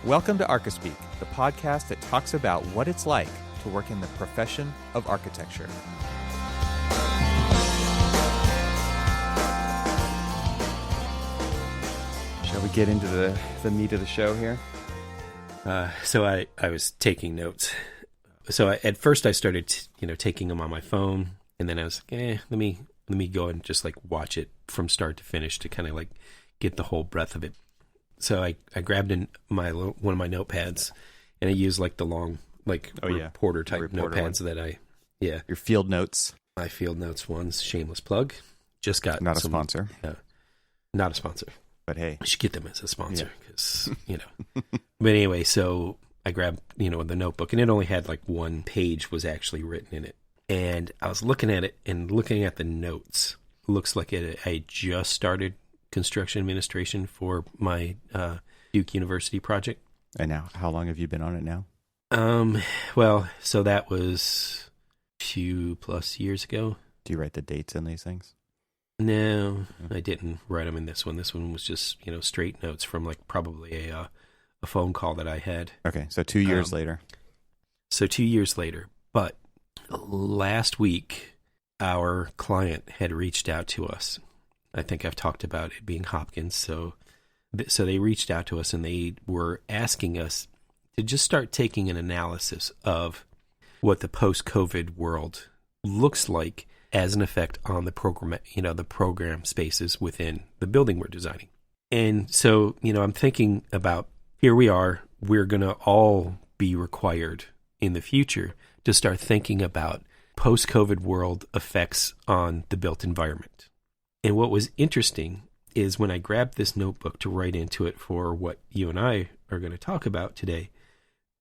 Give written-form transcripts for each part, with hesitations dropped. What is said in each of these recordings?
Welcome to ArchiSpeak, the podcast that talks about what it's like to work in the profession of architecture. Shall we get into the meat of the show here? So I was taking notes. So at first I started, taking them on my phone, and then I was like, let me go and just like watch it from start to finish to kind of like get the whole breadth of it. So I grabbed one of my notepads, and I used like the long reporter type notepads one. Your field notes. My field notes ones. Shameless plug. Just got not a sponsor. Not a sponsor. But hey, I should get them as a sponsor because But anyway, so I grabbed the notebook, and it only had like one page was actually written in it, and I was looking at it and looking at the notes. Looks like I just started construction administration for my Duke University project. And now, how long have you been on it now? Well, so that was 2+ years ago. Do you write the dates in these things? No, I didn't write them in this one. This one was just, straight notes from like probably a phone call that I had. Okay, so 2 years later. So 2 years later. But last week, our client had reached out to us. I think I've talked about it being Hopkins. So they reached out to us, and they were asking us to just start taking an analysis of what the post-COVID world looks like as an effect on the program, the program spaces within the building we're designing. And so, I'm thinking about, here we are, we're going to all be required in the future to start thinking about post-COVID world effects on the built environment. And what was interesting is when I grabbed this notebook to write into it for what you and I are going to talk about today,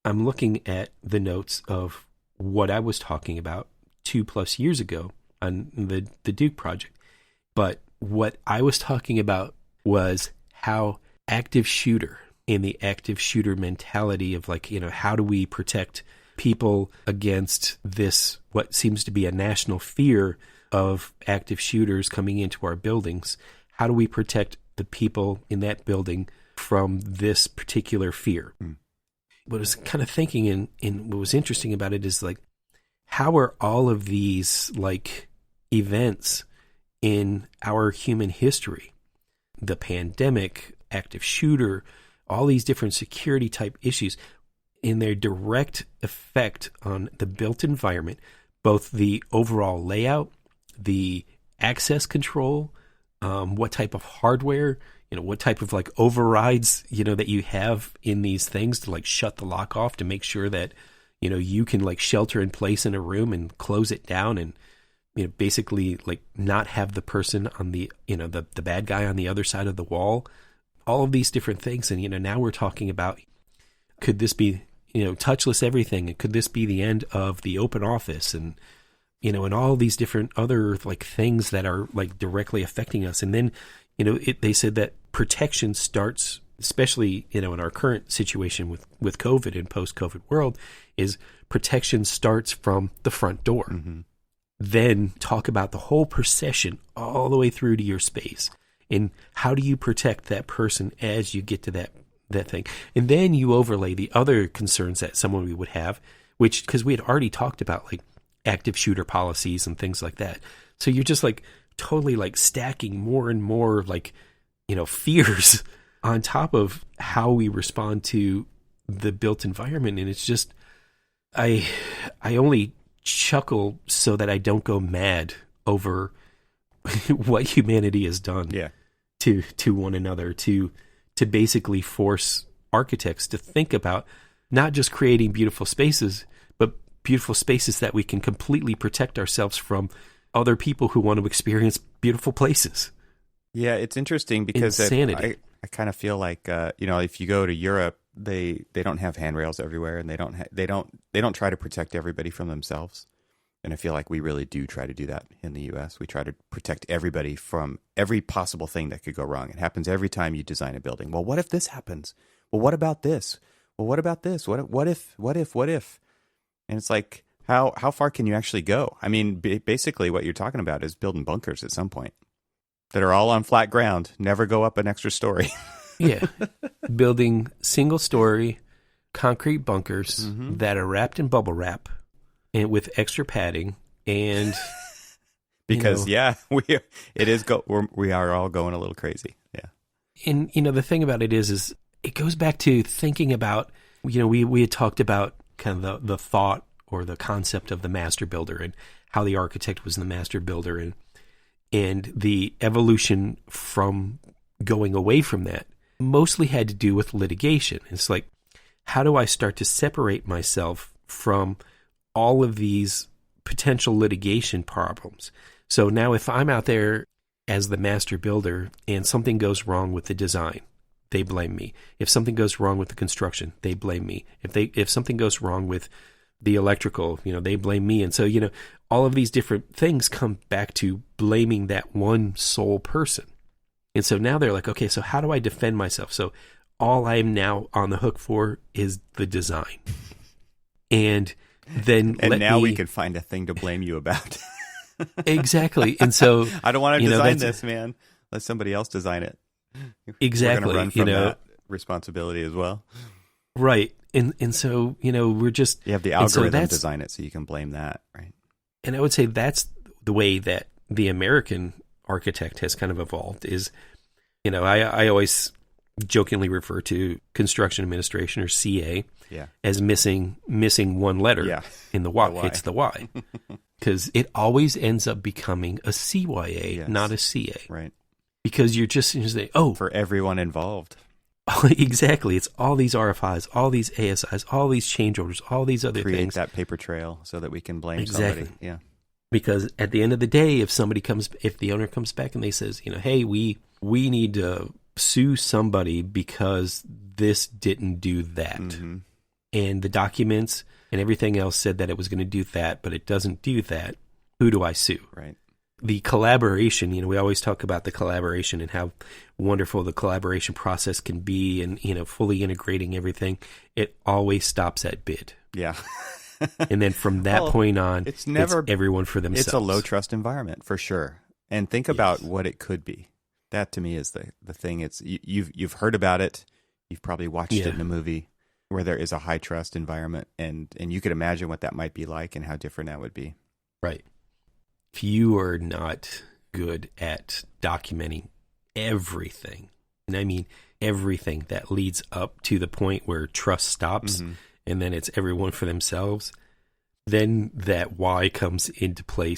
I'm looking at the notes of what I was talking about 2+ years ago on the Duke project. But what I was talking about was how active shooter and the active shooter mentality of how do we protect people against this, what seems to be a national fear of active shooters coming into our buildings. How do we protect the people in that building from this particular fear? What I was kind of thinking, and what was interesting about it is how are all of these events in our human history, the pandemic, active shooter, all these different security type issues, in their direct effect on the built environment, both the overall layout, the access control, what type of hardware, what type of overrides, that you have in these things to shut the lock off to make sure that, you can shelter in place in a room and close it down and, basically not have the person on the, the bad guy on the other side of the wall, all of these different things. And, now we're talking about, could this be, touchless everything? And could this be the end of the open office? And, and all these different other things that are directly affecting us. And then, they said that protection starts, especially, in our current situation with COVID and post-COVID world, is protection starts from the front door. Mm-hmm. Then talk about the whole procession all the way through to your space. And how do you protect that person as you get to that thing? And then you overlay the other concerns that someone would have, which, because we had already talked about active shooter policies and things like that. So you're just totally stacking more and more fears on top of how we respond to the built environment. And it's just, I only chuckle so that I don't go mad over what humanity has done to one another, to basically force architects to think about not just creating beautiful spaces, but beautiful spaces that we can completely protect ourselves from other people who want to experience beautiful places. Yeah, it's interesting because I kind of feel like if you go to Europe, they don't have handrails everywhere, and they don't try to protect everybody from themselves. And I feel like we really do try to do that in the U.S. We try to protect everybody from every possible thing that could go wrong. It happens every time you design a building. Well, what if this happens? Well, what about this? Well, what about this? What if? And it's how far can you actually go? I mean, basically what you're talking about is building bunkers at some point that are all on flat ground, never go up an extra story. Yeah. Building single-story concrete bunkers that are wrapped in bubble wrap and with extra padding and... Because, we are all going a little crazy. Yeah. And, the thing about it is it goes back to thinking about, we had talked about kind of the thought or the concept of the master builder and how the architect was the master builder and the evolution from going away from that mostly had to do with litigation. It's like, how do I start to separate myself from all of these potential litigation problems? So now if I'm out there as the master builder and something goes wrong with the design, they blame me. If something goes wrong with the construction, they blame me. If something goes wrong with the electrical, they blame me. And so, all of these different things come back to blaming that one sole person. And so now they're like, okay, so how do I defend myself? So all I am now on the hook for is the design. And then we could find a thing to blame you about. Exactly. And so I don't want to design this, man. Let somebody else design it. Exactly. We're going to run from that responsibility as well. Right. And so, we're just... You have the algorithm design it so you can blame that, right? And I would say that's the way that the American architect has kind of evolved is, I always jokingly refer to construction administration or CA as missing one letter in the Y. It's the Y. Because it always ends up becoming a CYA, not a CA. Right. Because you're just saying, for everyone involved. Exactly. It's all these RFIs, all these ASIs, all these change orders, all these other things. Create that paper trail so that we can blame somebody. Yeah. Because at the end of the day, if the owner comes back and they says, hey, we need to sue somebody because this didn't do that. Mm-hmm. And the documents and everything else said that it was going to do that, but it doesn't do that. Who do I sue? Right. The collaboration, we always talk about the collaboration and how wonderful the collaboration process can be and, fully integrating everything. It always stops at bid. Yeah. And then from that point on, it's everyone for themselves. It's a low trust environment for sure. And think about what it could be. That to me is the thing. It's you've heard about it. You've probably watched it in a movie where there is a high trust environment, and you could imagine what that might be like and how different that would be. Right. If you are not good at documenting everything, and I mean everything that leads up to the point where trust stops, and then it's everyone for themselves, then that why comes into play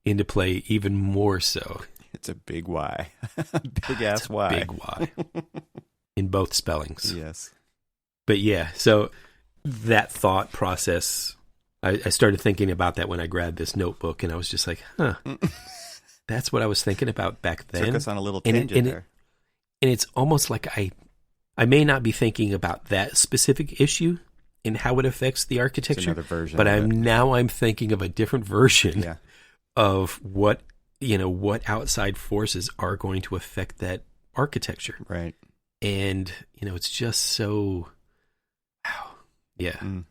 even more so. It's a big Y. Big ass Y. Big Y. In both spellings. Yes. But yeah, so that thought process, I started thinking about that when I grabbed this notebook, and I was just like, that's what I was thinking about back then. Took us on a little tangent there. And it's almost like I may not be thinking about that specific issue and how it affects the architecture. It's another version. But I'm thinking of a different version of what outside forces are going to affect that architecture. Right. And, it's just so, wow. Yeah. Mm.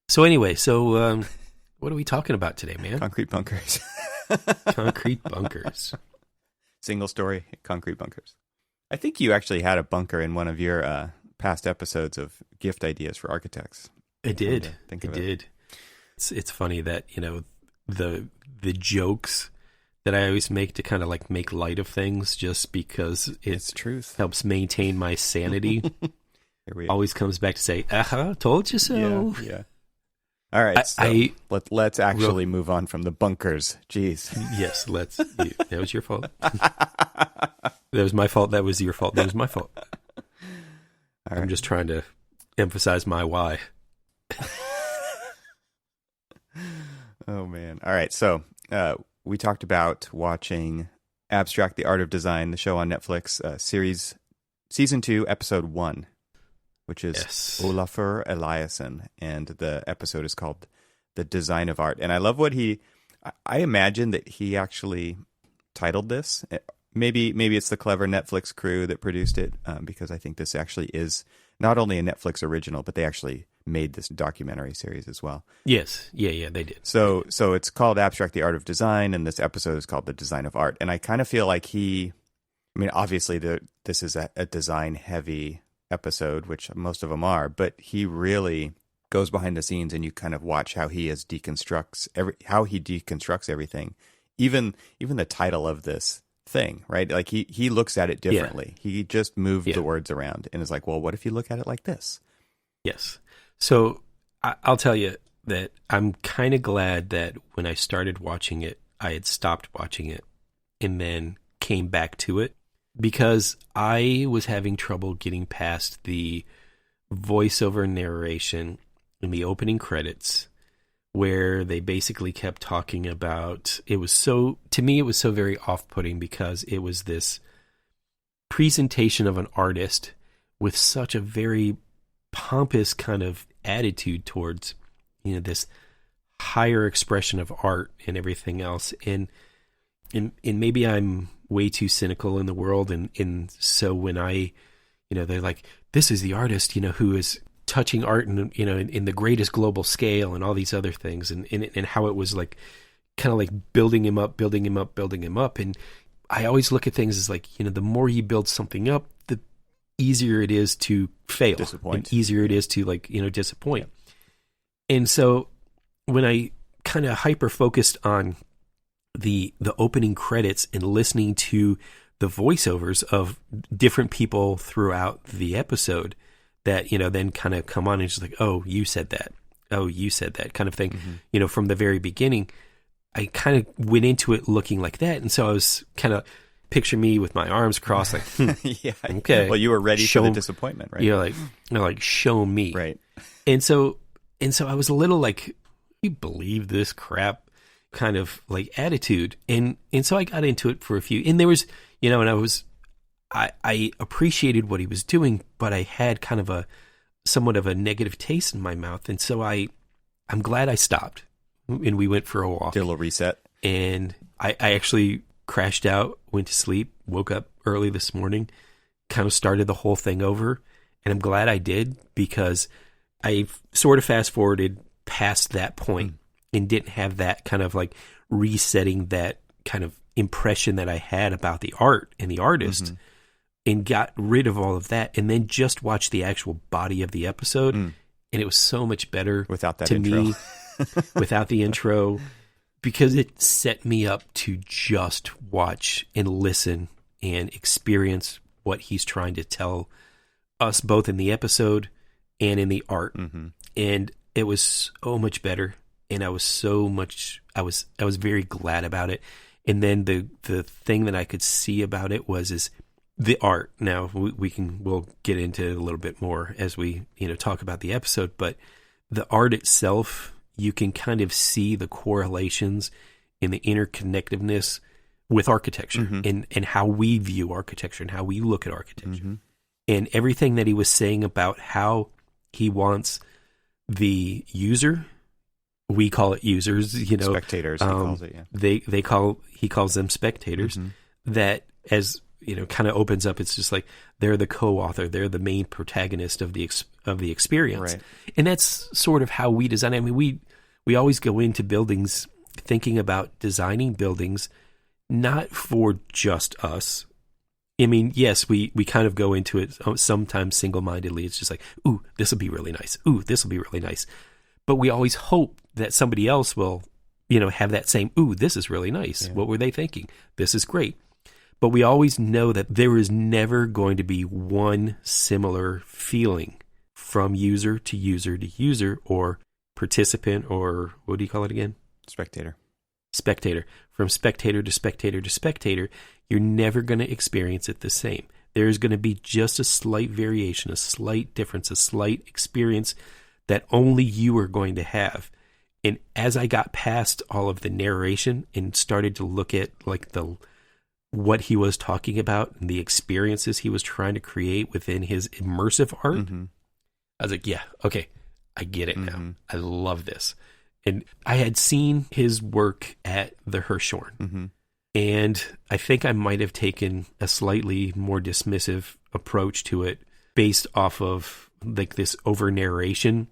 So anyway, what are we talking about today, man? Concrete bunkers. Concrete bunkers. Single story concrete bunkers. I think you actually had a bunker in one of your past episodes of gift ideas for architects. I did. It's funny that, the jokes that I always make to kind of like make light of things just because it's truth helps maintain my sanity. Always comes back to say, told you so. Yeah. All right. Let's actually move on from the bunkers. Jeez. Yes, let's. That was your fault. That was my fault. That was your fault. That was my fault. I'm just trying to emphasize my why. Oh, man. All right. So we talked about watching Abstract: The Art of Design, the show on Netflix, season 2, episode 1, which is Olafur Eliasson, and the episode is called The Design of Art. And I love what I imagine that he actually titled this. Maybe it's the clever Netflix crew that produced it, because I think this actually is not only a Netflix original, but they actually made this documentary series as well. Yes. Yeah, they did. So it's called Abstract: The Art of Design, and this episode is called The Design of Art. And I kind of feel like he I mean, obviously, this is a design-heavy episode, which most of them are, but he really goes behind the scenes, and you kind of watch how he deconstructs everything. Even the title of this thing, right? Like he looks at it differently. Yeah. He just moved the words around and is like, well, what if you look at it like this? Yes. So I'll tell you that I'm kind of glad that when I started watching it, I had stopped watching it and then came back to it, because I was having trouble getting past the voiceover narration in the opening credits, where they basically kept talking about, to me, it was so very off-putting, because it was this presentation of an artist with such a very pompous kind of attitude towards, this higher expression of art and everything else. And maybe I'm way too cynical in the world. And so when they're like, this is the artist, who is touching art in the greatest global scale and all these other things, and how it was like kind of like building him up. And I always look at things as like, the more you build something up, the easier it is to fail. Disappoint. And easier it is to disappoint. Yeah. And so when I kind of hyper focused on the opening credits and listening to the voiceovers of different people throughout the episode that, then kind of come on and just like, oh, you said that. Oh, you said that kind of thing. Mm-hmm. From the very beginning, I kind of went into it looking like that. And so I was kind of, picture me with my arms crossed, like, yeah. Okay. Well, you were ready for the disappointment, right? Like show me. Right. And so I was a little like, you believe this crap kind of like attitude. And so I got into it for a few, and there was, and I appreciated what he was doing, but I had kind of somewhat of a negative taste in my mouth. And so I'm glad I stopped, and we went for a walk. Did a little reset. And I actually crashed out, went to sleep, woke up early this morning, kind of started the whole thing over. And I'm glad I did, because I sort of fast forwarded past that point and didn't have that kind of like resetting that kind of impression that I had about the art and the artist, and got rid of all of that, and then just watched the actual body of the episode. And it was so much better without that to intro. me, without the intro, because it set me up to just watch and listen and experience what he's trying to tell us, both in the episode and in the art. And it was so much better. And I was very glad about it. And then the thing that I could see about it is the art. Now we'll get into it a little bit more as we, talk about the episode, but the art itself, you can kind of see the correlations in the interconnectedness with architecture, and how we view architecture and how we look at architecture, and everything that he was saying about how he wants the user, we call it users, spectators, he calls it, yeah. He calls them spectators, that as, kind of opens up, it's just like they're the co-author, they're the main protagonist of the experience. Right. And that's sort of how we design. I mean, we always go into buildings thinking about designing buildings not for just us. I mean, yes, we kind of go into it sometimes single-mindedly. It's just like, ooh, this will be really nice. Ooh, this will be really nice. But we always hope that somebody else will, have that same, ooh, this is really nice. Yeah. What were they thinking? This is great. But we always know that there is never going to be one similar feeling from user to user to user, or participant, or what do you call it again? Spectator. From spectator to spectator to spectator, you're never going to experience it the same. There's going to be just a slight variation, a slight difference, a slight experience that only you are going to have. And as I got past all of the narration and started to look at like what he was talking about and the experiences he was trying to create within his immersive art, I was like, yeah, okay, I get it now. I love this. And I had seen his work at the Hirshhorn, and I think I might have taken a slightly more dismissive approach to it based off of like this over narration,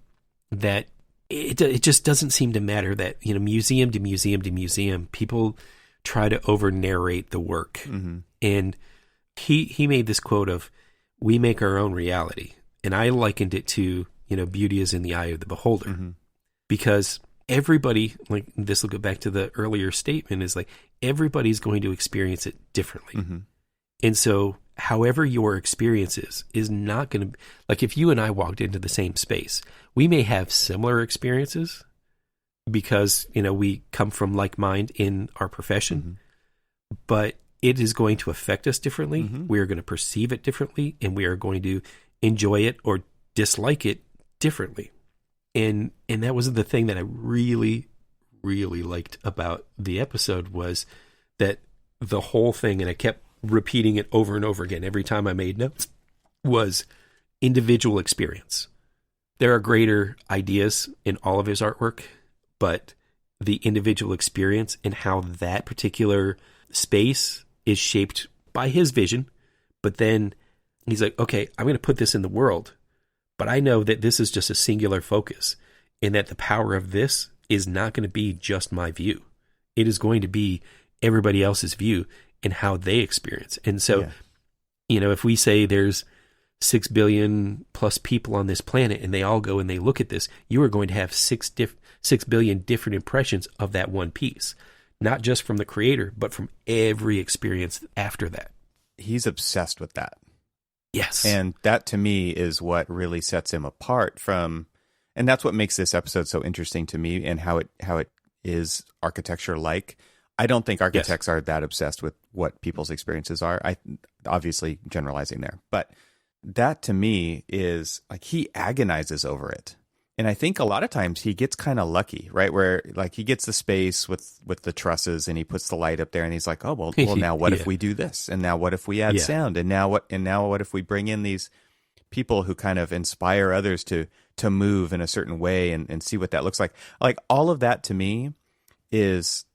that it just doesn't seem to matter that, museum to museum to museum, people try to over narrate the work. And he made this quote of, "We make our own reality," and I likened it to, beauty is in the eye of the beholder, Mm-hmm. because everybody, like this will go back to the earlier statement, is like everybody's going to experience it differently, Mm-hmm. and so however your experience is not going to, like if you and I walked into the same space, we may have similar experiences because we come from like mind in our profession, Mm-hmm. but it is going to affect us differently. Mm-hmm. We are going to perceive it differently, and we are going to enjoy it or dislike it differently. And that was the thing that I really, really liked about the episode, was that the whole thing, and I kept repeating it over and over again every time I made notes, was individual experience. There are greater ideas in all of his artwork, but the individual experience and how that particular space is shaped by his vision. But then he's like, okay, I'm going to put this in the world, but I know that this is just a singular focus, and that the power of this is not going to be just my view. It is going to be everybody else's view and how they experience. And so, if we say there's 6 billion plus people on this planet and they all go and they look at this, you are going to have 6 billion different impressions of that one piece, not just from the creator, but from every experience after that. He's obsessed with that. Yes. And that to me is what really sets him apart from, and that's what makes this episode so interesting to me, and how it is architecture like. I don't think architects are that obsessed with what people's experiences are. I obviously generalizing there, but that to me is like, he agonizes over it. And I think a lot of times he gets kind of lucky, right? Where like he gets the space with the trusses and he puts the light up there and he's like, oh, well now what if we do this? And now what if we add sound? And now what if we bring in these people who kind of inspire others to move in a certain way and see what that looks like? Like all of that to me is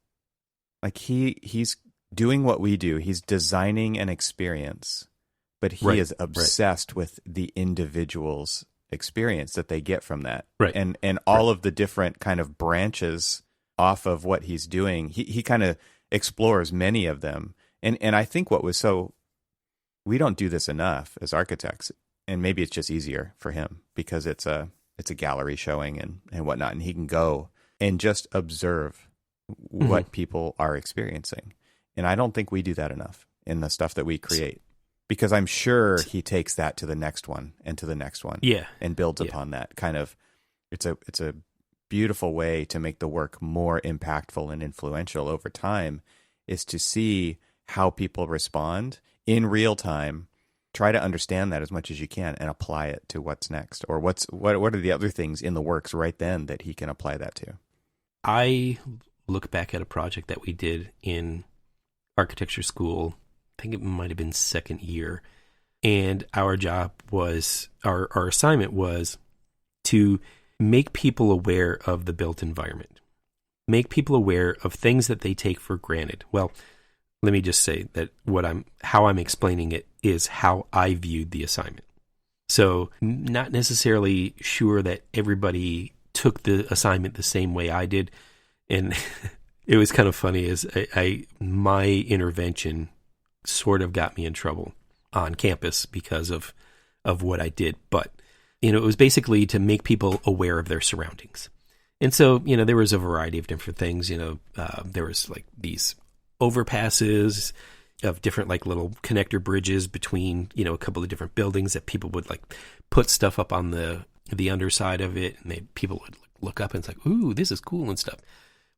like he's doing what we do. He's designing an experience, but he is obsessed with the individual's experience that they get from that. Right. And all of the different kind of branches off of what he's doing. He kind of explores many of them. And I think we don't do this enough as architects. And maybe it's just easier for him because it's a gallery showing and whatnot. And he can go and just observe what people are experiencing. And I don't think we do that enough in the stuff that we create. Because I'm sure he takes that to the next one and to the next one, and builds upon that. Kind of, it's a beautiful way to make the work more impactful and influential over time, is to see how people respond in real time. Try to understand that as much as you can and apply it to what's next, or what are the other things in the works right then that he can apply that to. I look back at a project that we did in architecture school. I think it might have been second year. And our job was, our assignment was to make people aware of the built environment, make people aware of things that they take for granted. Well, let me just say that how I'm explaining it is how I viewed the assignment. So not necessarily sure that everybody took the assignment the same way I did. And it was kind of funny is my intervention sort of got me in trouble on campus because of what I did. But, it was basically to make people aware of their surroundings. And so, there was a variety of different things. There was like these overpasses of different like little connector bridges between, a couple of different buildings that people would like put stuff up on the underside of it. And people would look up and it's like, ooh, this is cool and stuff.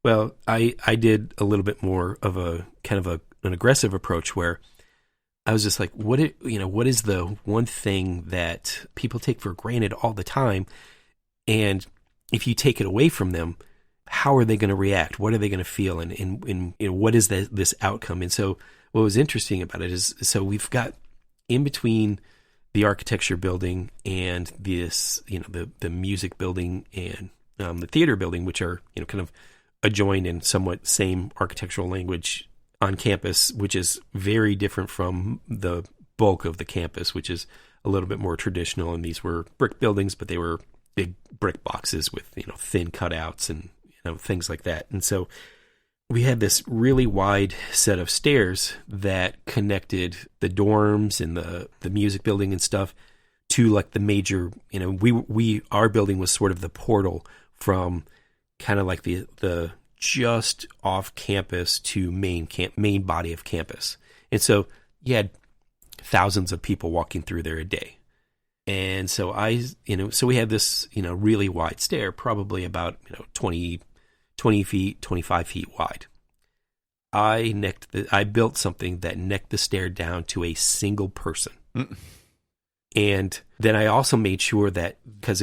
Well, I did a little bit more of a kind of an aggressive approach where I was just like, what is the one thing that people take for granted all the time? And if you take it away from them, how are they going to react? What are they going to feel? And what is this outcome? And so what was interesting about it is, so we've got in between the architecture building and this, the music building and the theater building, which are, kind of adjoined in somewhat same architectural language on campus, which is very different from the bulk of the campus, which is a little bit more traditional. And these were brick buildings, but they were big brick boxes with, thin cutouts and, things like that. And so we had this really wide set of stairs that connected the dorms and the music building and stuff to like the major, our building was sort of the portal from kind of like the just off campus to main body of campus. And so you had thousands of people walking through there a day. And so so we had this, really wide stair, probably about, 20 feet, 25 feet wide. I built something that necked the stair down to a single person. Mm. And then I also made sure that because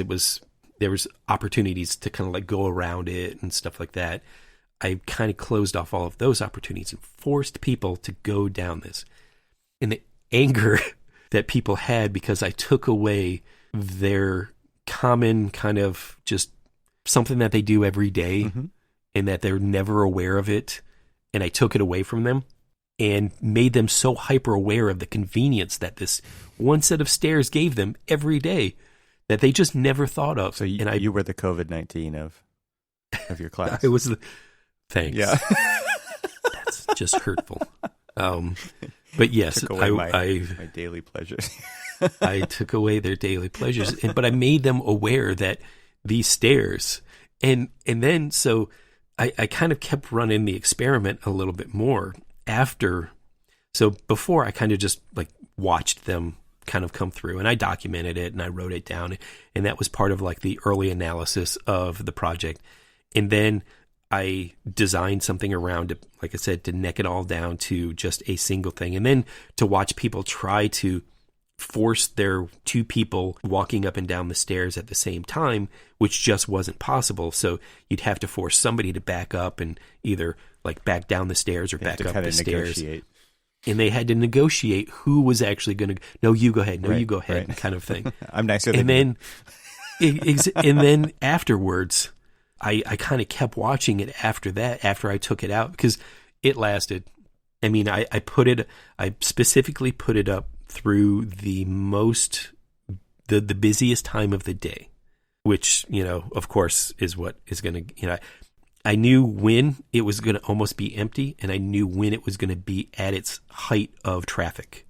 there was opportunities to kind of like go around it and stuff like that, I kind of closed off all of those opportunities and forced people to go down this. And the anger that people had because I took away their common kind of just something that they do every day, mm-hmm. and that they're never aware of it. And I took it away from them and made them so hyper aware of the convenience that this one set of stairs gave them every day that they just never thought of. So you were the COVID-19 of your class. I was the... Thanks. Yeah. That's just hurtful. But yes, took away my daily pleasures. I took away their daily pleasures, but I made them aware that these stairs, and then so I kind of kept running the experiment a little bit more after. So before I kind of just like watched them kind of come through, and I documented it and I wrote it down, and that was part of like the early analysis of the project, and then I designed something around it, like I said, to neck it all down to just a single thing. And then to watch people try to force their two people walking up and down the stairs at the same time, which just wasn't possible. So you'd have to force somebody to back up and either like back down the stairs or back up the stairs. Negotiate. And they had to negotiate who was actually going to, no, you go ahead, no, right, you go ahead, right. kind of thing. I'm nicer than you. And then afterwards, I kind of kept watching it after that, after I took it out, because it lasted. I mean, I specifically put it up through the busiest time of the day, which, of course is what is going to, I knew when it was going to almost be empty, and I knew when it was going to be at its height of traffic.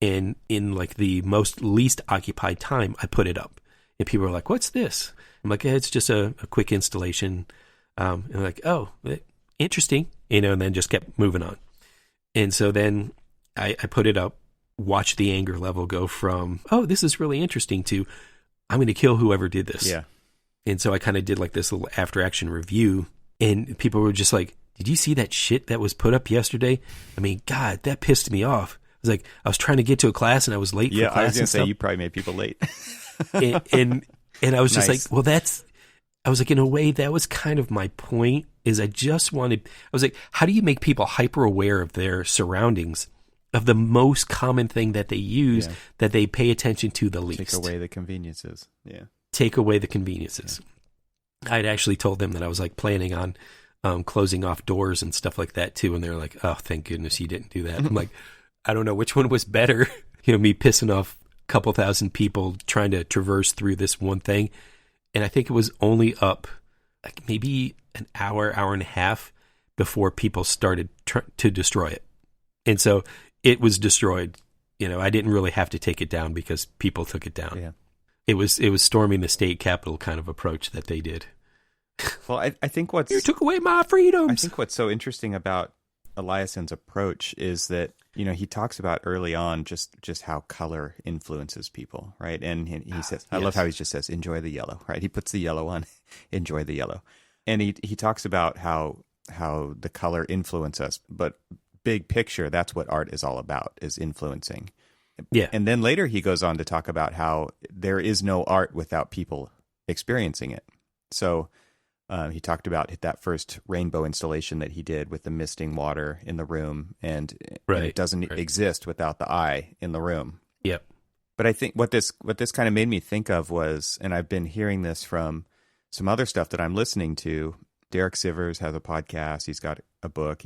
And in like the least occupied time, I put it up. And people were like, "What's this?" I'm like, it's just a quick installation. And I'm like, oh, interesting, and then just kept moving on. And so then I put it up, watched the anger level go from, oh, this is really interesting to, I'm going to kill whoever did this. Yeah. And so I kind of did like this little after action review, and people were just like, did you see that shit that was put up yesterday? I mean, God, that pissed me off. I was like, I was trying to get to a class and I was late for class. Yeah, I was going to say, you probably made people late. And I was just Nice. like, well, I was like, in a way, that was kind of my point, is I was like, how do you make people hyper aware of their surroundings, of the most common thing that they use, that they pay attention to the least? Take away the conveniences. Yeah. Take away the conveniences. Yeah. I'd actually told them that I was like planning on closing off doors and stuff like that too. And they're like, oh, thank goodness you didn't do that. I'm like, I don't know which one was better. Me pissing off couple thousand people trying to traverse through this one thing. And I think it was only up like maybe an hour and a half before people started to destroy it. And so it was destroyed. I didn't really have to take it down because people took it down. Yeah. It was storming the state capitol kind of approach that they did. Well, I think you took away my freedoms. I think what's so interesting about Eliasson's approach is that, he talks about early on just how color influences people, right? And he says, I love how he just says, enjoy the yellow, right? He puts the yellow on, enjoy the yellow. And he talks about how the color influence us, but big picture, that's what art is all about, is influencing. Yeah. And then later he goes on to talk about how there is no art without people experiencing it. So he talked about that first rainbow installation that he did with the misting water in the room, and it doesn't exist without the eye in the room. Yep. But I think what this kind of made me think of was, and I've been hearing this from some other stuff that I'm listening to. Derek Sivers has a podcast. He's got a book.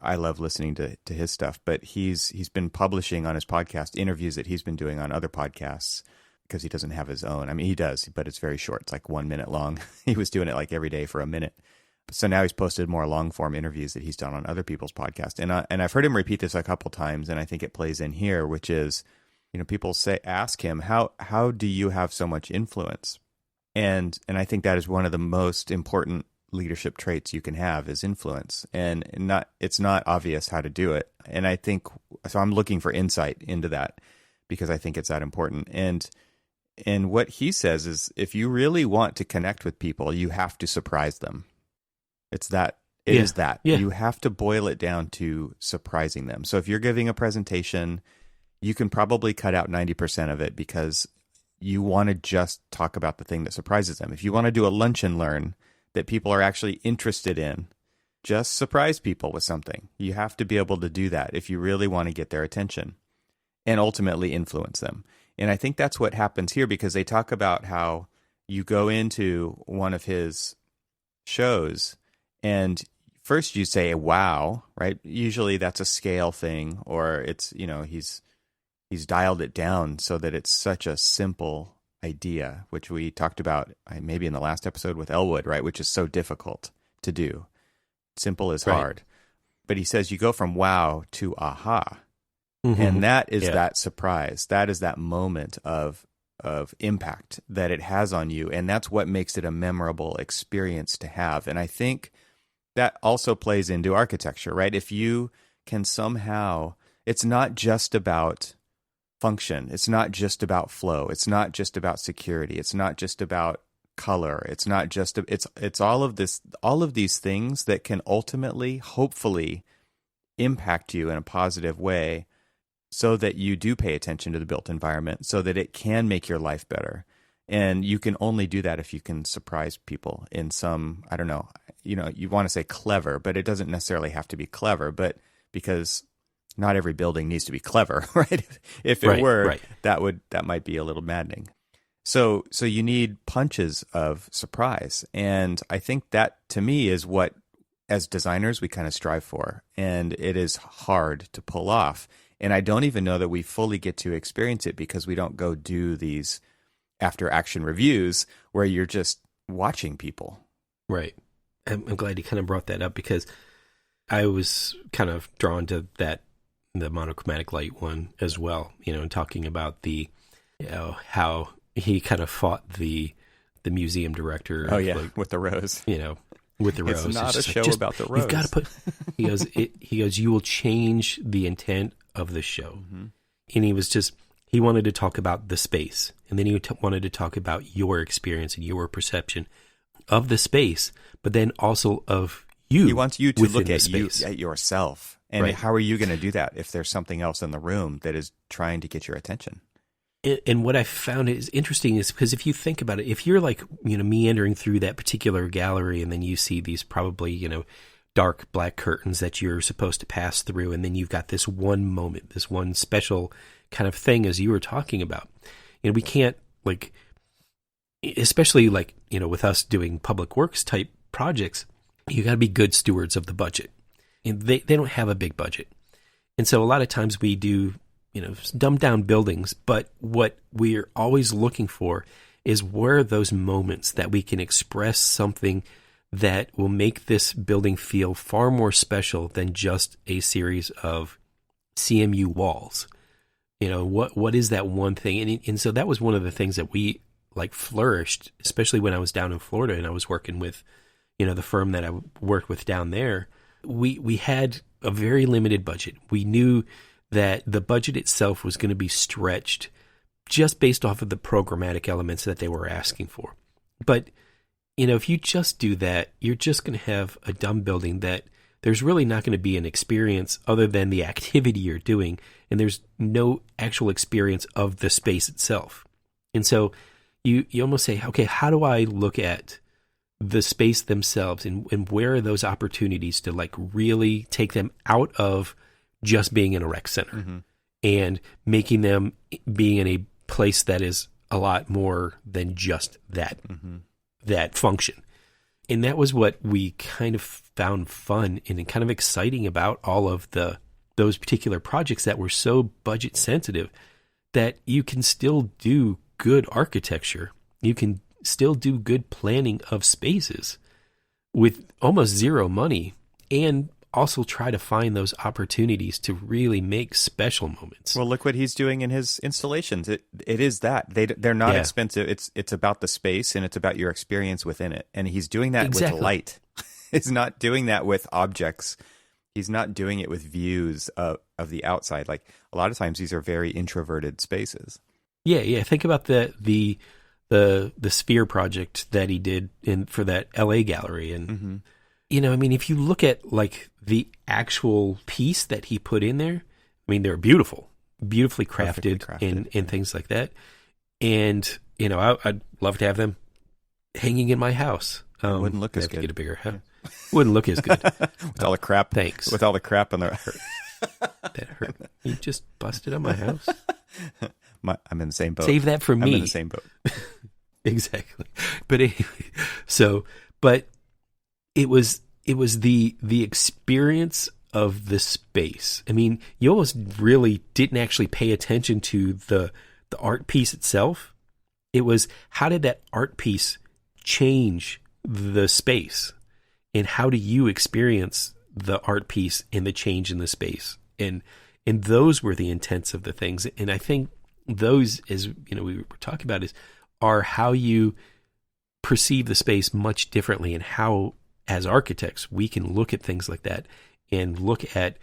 I love listening to his stuff, but he's been publishing on his podcast interviews that he's been doing on other podcasts, because he doesn't have his own. I mean, he does, but it's very short. It's like 1 minute long. He was doing it like every day for a minute. So now he's posted more long form interviews that he's done on other people's podcasts. And I've heard him repeat this a couple times, and I think it plays in here, which is, people ask him, how do you have so much influence? And I think that is one of the most important leadership traits you can have is influence. And it's not obvious how to do it. And I think, so I'm looking for insight into that because I think it's that important. And what he says is, if you really want to connect with people, you have to surprise them. It is that. Yeah. You have to boil it down to surprising them. So if you're giving a presentation, you can probably cut out 90% of it because you want to just talk about the thing that surprises them. If you want to do a lunch and learn that people are actually interested in, just surprise people with something. You have to be able to do that if you really want to get their attention and ultimately influence them. And I think that's what happens here, because they talk about how you go into one of his shows and first you say, wow, right? Usually that's a scale thing, or it's, he's dialed it down so that it's such a simple idea, which we talked about maybe in the last episode with Elwood, right? Which is so difficult to do. Simple is hard. But he says you go from wow to aha. Mm-hmm. And that is that surprise. That is that moment of impact that it has on you. And that's what makes it a memorable experience to have. And I think that also plays into architecture, right? If you can somehow, it's not just about function. It's not just about flow. It's not just about security. It's not just about color. It's not just, it's all of this, all of these things that can ultimately, hopefully, impact you in a positive way so that you do pay attention to the built environment, so that it can make your life better. And you can only do that if you can surprise people in some, I don't know, you want to say clever, but it doesn't necessarily have to be clever, but because not every building needs to be clever, right? If it were, that might be a little maddening. So you need punches of surprise. And I think that, to me, is what, as designers, we kind of strive for. And it is hard to pull off. And I don't even know that we fully get to experience it because we don't go do these after-action reviews where you're just watching people. Right. I'm glad you kind of brought that up, because I was kind of drawn to the monochromatic light one as well, and talking about how he kind of fought the museum director. Oh yeah, with the rose. With the rose. It's not a show about the rose. You've got to put. He goes. You will change the intent of the show, mm-hmm. And he wanted to talk about the space, and then he wanted to talk about your experience and your perception of the space, but then also of you. He wants you to look at yourself. And how are you going to do that if there's something else in the room that is trying to get your attention? And what I found is interesting is because if you think about it, if you're like, meandering through that particular gallery and then you see these probably, dark black curtains that you're supposed to pass through, and then you've got this one moment, this one special kind of thing as you were talking about. We can't, like, especially like, with us doing public works type projects, you got to be good stewards of the budget. And they don't have a big budget. And so a lot of times we do, dumbed down buildings, but what we're always looking for is where are those moments that we can express something that will make this building feel far more special than just a series of CMU walls. What is that one thing? And so that was one of the things that we flourished, especially when I was down in Florida and I was working with, the firm that I worked with down there. We had a very limited budget. We knew that the budget itself was going to be stretched just based off of the programmatic elements that they were asking for. But, if you just do that, you're just going to have a dumb building that there's really not going to be an experience other than the activity you're doing, and there's no actual experience of the space itself. And so you almost say, okay, how do I look at the space themselves, and where are those opportunities to really take them out of just being in a rec center, mm-hmm. and making them being in a place that is a lot more than just that, mm-hmm. that function. And that was what we kind of found fun and kind of exciting about all of those particular projects that were so budget sensitive, that you can still do good architecture. You can still do good planning of spaces, with almost zero money, and also try to find those opportunities to really make special moments. Well, look what he's doing in his installations. It is that they're not expensive. It's about the space and it's about your experience within it. And he's doing that with light. He's not doing that with objects. He's not doing it with views of the outside. Like a lot of times, these are very introverted spaces. Yeah. Think about the Sphere project that he did for that LA gallery, and if you look at like the actual piece that he put in there, I mean, they're beautifully crafted. And things like that. And I'd love to have them hanging in my house. Wouldn't look as good. To get a bigger house. Wouldn't look as good. With all the crap. Thanks. With all the crap on the that hurt. You just busted on my house. I'm in the same boat. Save that for me. I'm in the same boat. Exactly. But anyway, but it was the experience of the space. I mean, you almost really didn't actually pay attention to the art piece itself. It was, how did that art piece change the space? And how do you experience the art piece and the change in the space? And those were the intents of the things. And I think those, as we were talking about, are how you perceive the space much differently, and how, as architects, we can look at things like that and look at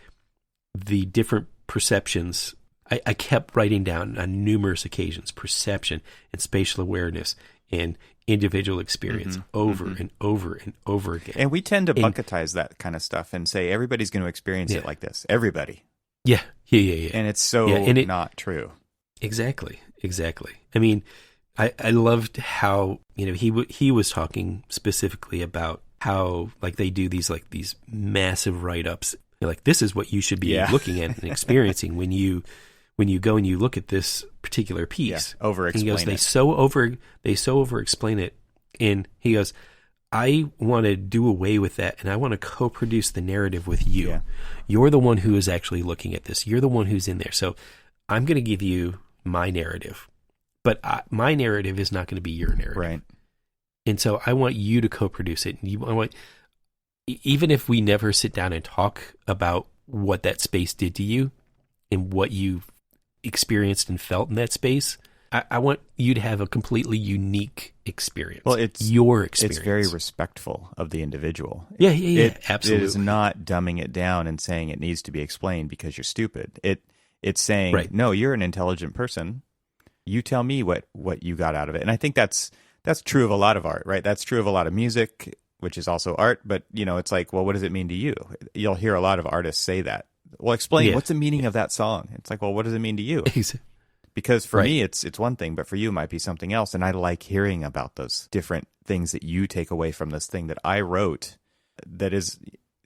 the different perceptions. I kept writing down on numerous occasions perception and spatial awareness and individual experience over and over and over again. And we tend to bucketize that kind of stuff and say everybody's going to experience it like this. Everybody. Yeah. And it's so not true. Exactly. I mean, I loved how, he was talking specifically about how, like, they do these massive write-ups. They're like, this is what you should be looking at and experiencing when you go and you look at this particular piece. Yeah, over-explain he goes, it. They so over-explain it. And he goes, I want to do away with that, and I want to co-produce the narrative with you. Yeah. You're the one who is actually looking at this. You're the one who's in there. So I'm going to give you my narrative, but my narrative is not going to be your narrative. Right. And so I want you to co-produce it. And even if we never sit down and talk about what that space did to you and what you experienced and felt in that space, I want you to have a completely unique experience. Well, it's your experience. It's very respectful of the individual. Yeah, absolutely. It is not dumbing it down and saying it needs to be explained because you're stupid. It's saying, no, you're an intelligent person. You tell me what you got out of it. And I think that's true of a lot of art, right? That's true of a lot of music, which is also art. But, it's like, well, what does it mean to you? You'll hear a lot of artists say that. Well, explain, what's the meaning of that song? It's like, well, what does it mean to you? Because for me, it's one thing, but for you, it might be something else. And I like hearing about those different things that you take away from this thing that I wrote that is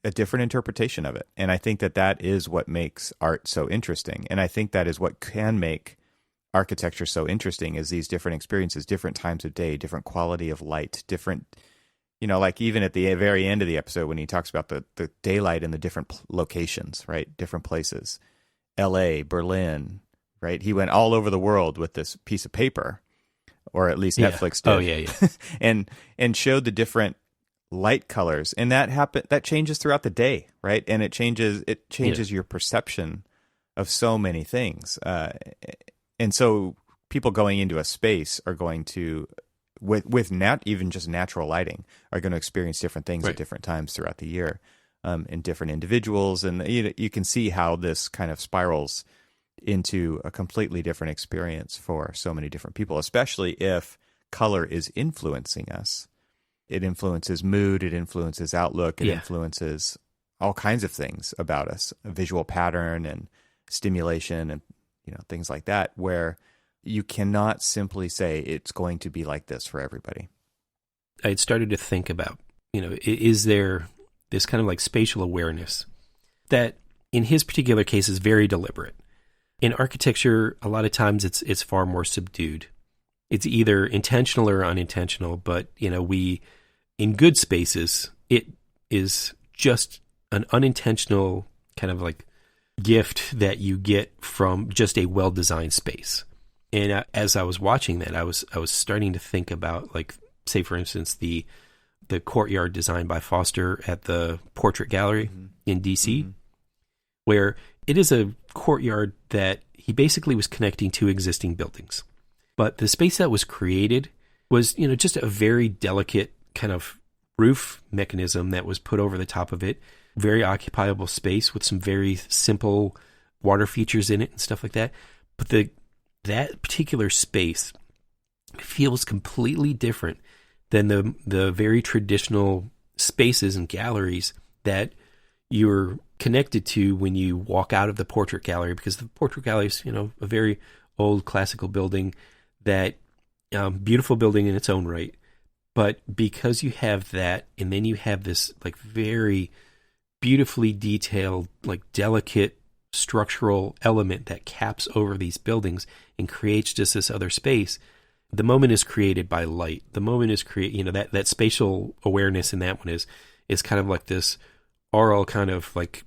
a different interpretation of it. And I think that is what makes art so interesting. And I think that is what can make architecture so interesting, is these different experiences, different times of day, different quality of light, different, like even at the very end of the episode when he talks about the daylight in the different locations, right? Different places, LA, Berlin, right? He went all over the world with this piece of paper, or at least Netflix did. Oh, yeah. and showed the different light colors. And that changes throughout the day, right? And it changes your perception of so many things. And so people going into a space are going to, with not even just natural lighting, are going to experience different things at different times throughout the year, and different individuals. And you can see how this kind of spirals into a completely different experience for so many different people, especially if color is influencing us. It influences mood, it influences outlook, it influences all kinds of things about us, a visual pattern and stimulation and things like that, where you cannot simply say it's going to be like this for everybody. I had started to think about, is there this kind of like spatial awareness that in his particular case is very deliberate. In architecture, a lot of times it's far more subdued. It's either intentional or unintentional, but we, in good spaces, it is just an unintentional kind of like gift that you get from just a well-designed space. And as I was watching that, I was starting to think about, like, say for instance, the the courtyard designed by Foster at the Portrait Gallery in DC, where it is a courtyard that he basically was connecting two existing buildings. But the space that was created was, just a very delicate kind of roof mechanism that was put over the top of it. Very occupiable space with some very simple water features in it and stuff like that. But that particular space feels completely different than the very traditional spaces and galleries that you're connected to when you walk out of the Portrait Gallery, because the Portrait Gallery is, a very old classical building, that beautiful building in its own right. But because you have that, and then you have this like very beautifully detailed, like delicate structural element that caps over these buildings and creates just this other space. The moment is created by light. The moment is that spatial awareness in that one is kind of like this oral kind of like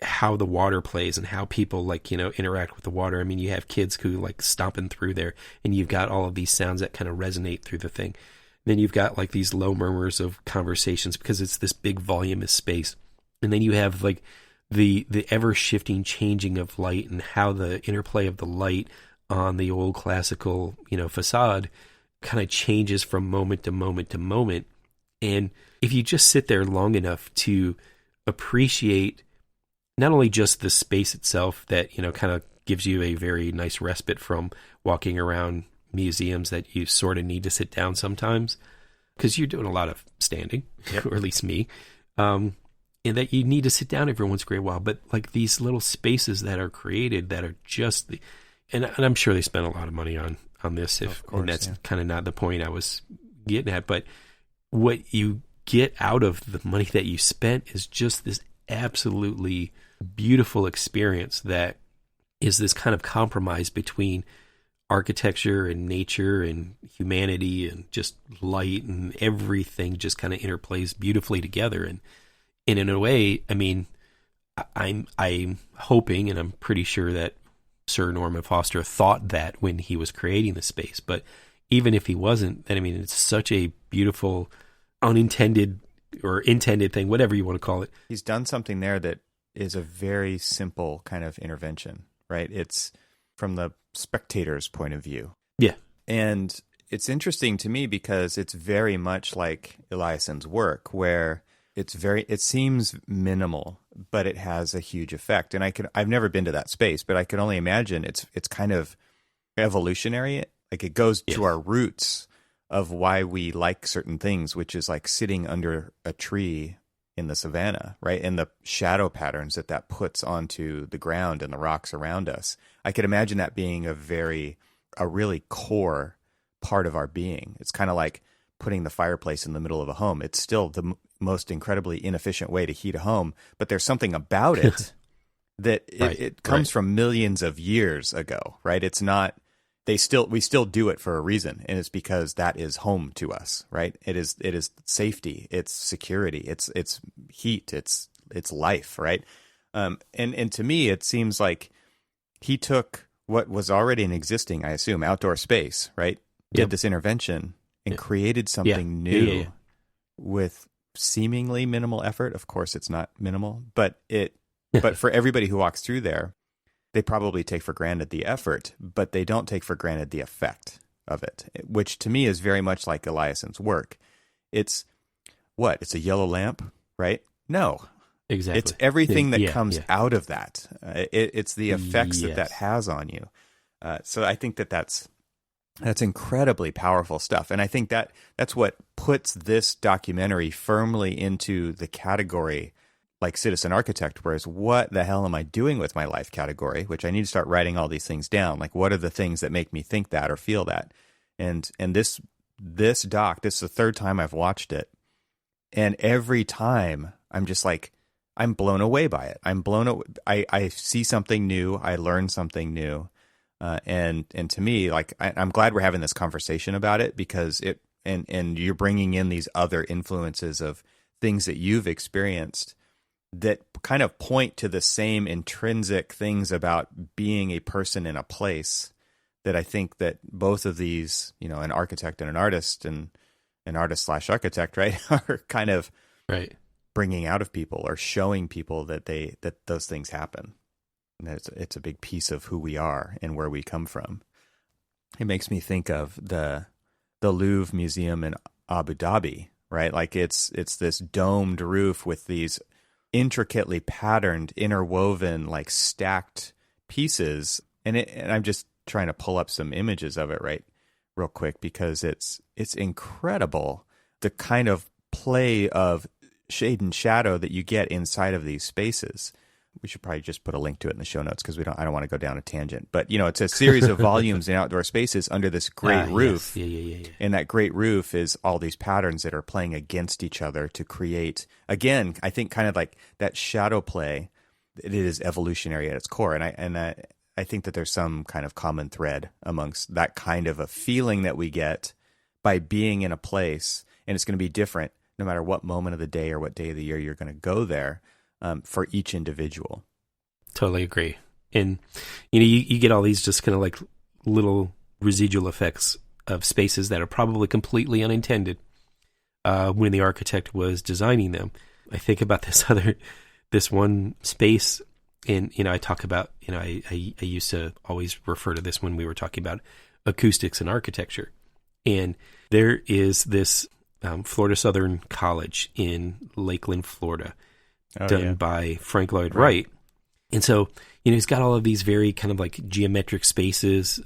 how the water plays and how people interact with the water. I mean, you have kids who like stomping through there, and you've got all of these sounds that kind of resonate through the thing. Then you've got like these low murmurs of conversations because it's this big voluminous space. And then you have like the ever shifting changing of light and how the interplay of the light on the old classical, facade kind of changes from moment to moment to moment. And if you just sit there long enough to appreciate not only just the space itself that, kind of gives you a very nice respite from walking around museums that you sort of need to sit down sometimes because you're doing a lot of standing, or at least me, and that you need to sit down every once in a great while. But like these little spaces that are created that are just and I'm sure they spent a lot of money on this, and that's kind of not the point I was getting at. But what you get out of the money that you spent is just this absolutely beautiful experience that is this kind of compromise between architecture and nature and humanity and just light, and everything just kind of interplays beautifully together. And in a way, I mean, I'm hoping, and I'm pretty sure that Sir Norman Foster thought that when he was creating the space. But even if he wasn't, then I mean, it's such a beautiful, unintended or intended thing, whatever you want to call it. He's done something there that is a very simple kind of intervention, right? It's from the spectator's point of view. Yeah. And it's interesting to me because it's very much like Eliasson's work, where it seems minimal, but it has a huge effect. And I've never been to that space, but I can only imagine it's kind of evolutionary. Like it goes to our roots of why we like certain things, which is like sitting under a tree in the savannah, right? And the shadow patterns that puts onto the ground and the rocks around us. I could imagine that being a really core part of our being. It's kind of like putting the fireplace in the middle of a home. It's still the most incredibly inefficient way to heat a home, but there's something about it that it comes from millions of years ago, right? It's not, we still do it for a reason, and it's because that is home to us, right? It is safety, it's security, it's heat, it's life, right? And to me, it seems like he took what was already an existing, I assume, outdoor space, right? Did this intervention and created something new with seemingly minimal effort. Of course, it's not minimal, but for everybody who walks through there, they probably take for granted the effort, but they don't take for granted the effect of it, which to me is very much like Eliasson's work. It's a yellow lamp, right? No. Exactly. It's everything that comes out of that. It's the effects that has on you. So I think that's incredibly powerful stuff. And I think that's what puts this documentary firmly into the category like citizen architect, whereas what the hell am I doing with my life category, which I need to start writing all these things down. Like, what are the things that make me think that or feel that? And this doc, this is the third time I've watched it. And every time I'm just like, I'm blown away by it. I see something new. I learn something new. And to me, like, I'm glad we're having this conversation about it, because and you're bringing in these other influences of things that you've experienced that kind of point to the same intrinsic things about being a person in a place that I think that both of these, an architect and an artist and an artist slash architect, right, are kind of right. bringing out of people or showing people that those things happen. And it's a big piece of who we are and where we come from. It makes me think of the Louvre Museum in Abu Dhabi, right? Like it's this domed roof with these intricately patterned, interwoven, like stacked pieces. And I'm just trying to pull up some images of it real quick, because it's incredible, the kind of play of shade and shadow that you get inside of these spaces. We should probably just put a link to it in the show notes, because I don't want to go down a tangent. But it's a series of volumes in outdoor spaces under this great roof. Yes. Yeah. And that great roof is all these patterns that are playing against each other to create, again, I think kind of like that shadow play. It is evolutionary at its core, and I think that there's some kind of common thread amongst that kind of a feeling that we get by being in a place, and it's going to be different no matter what moment of the day or what day of the year you're going to go there, for each individual. Totally agree. And, you get all these just kind of like little residual effects of spaces that are probably completely unintended when the architect was designing them. I think about this one space, and, I talk about, I used to always refer to this when we were talking about acoustics and architecture. And there is this Florida Southern College in Lakeland, Florida, done by Frank Lloyd Wright. And so, he's got all of these very kind of like geometric spaces,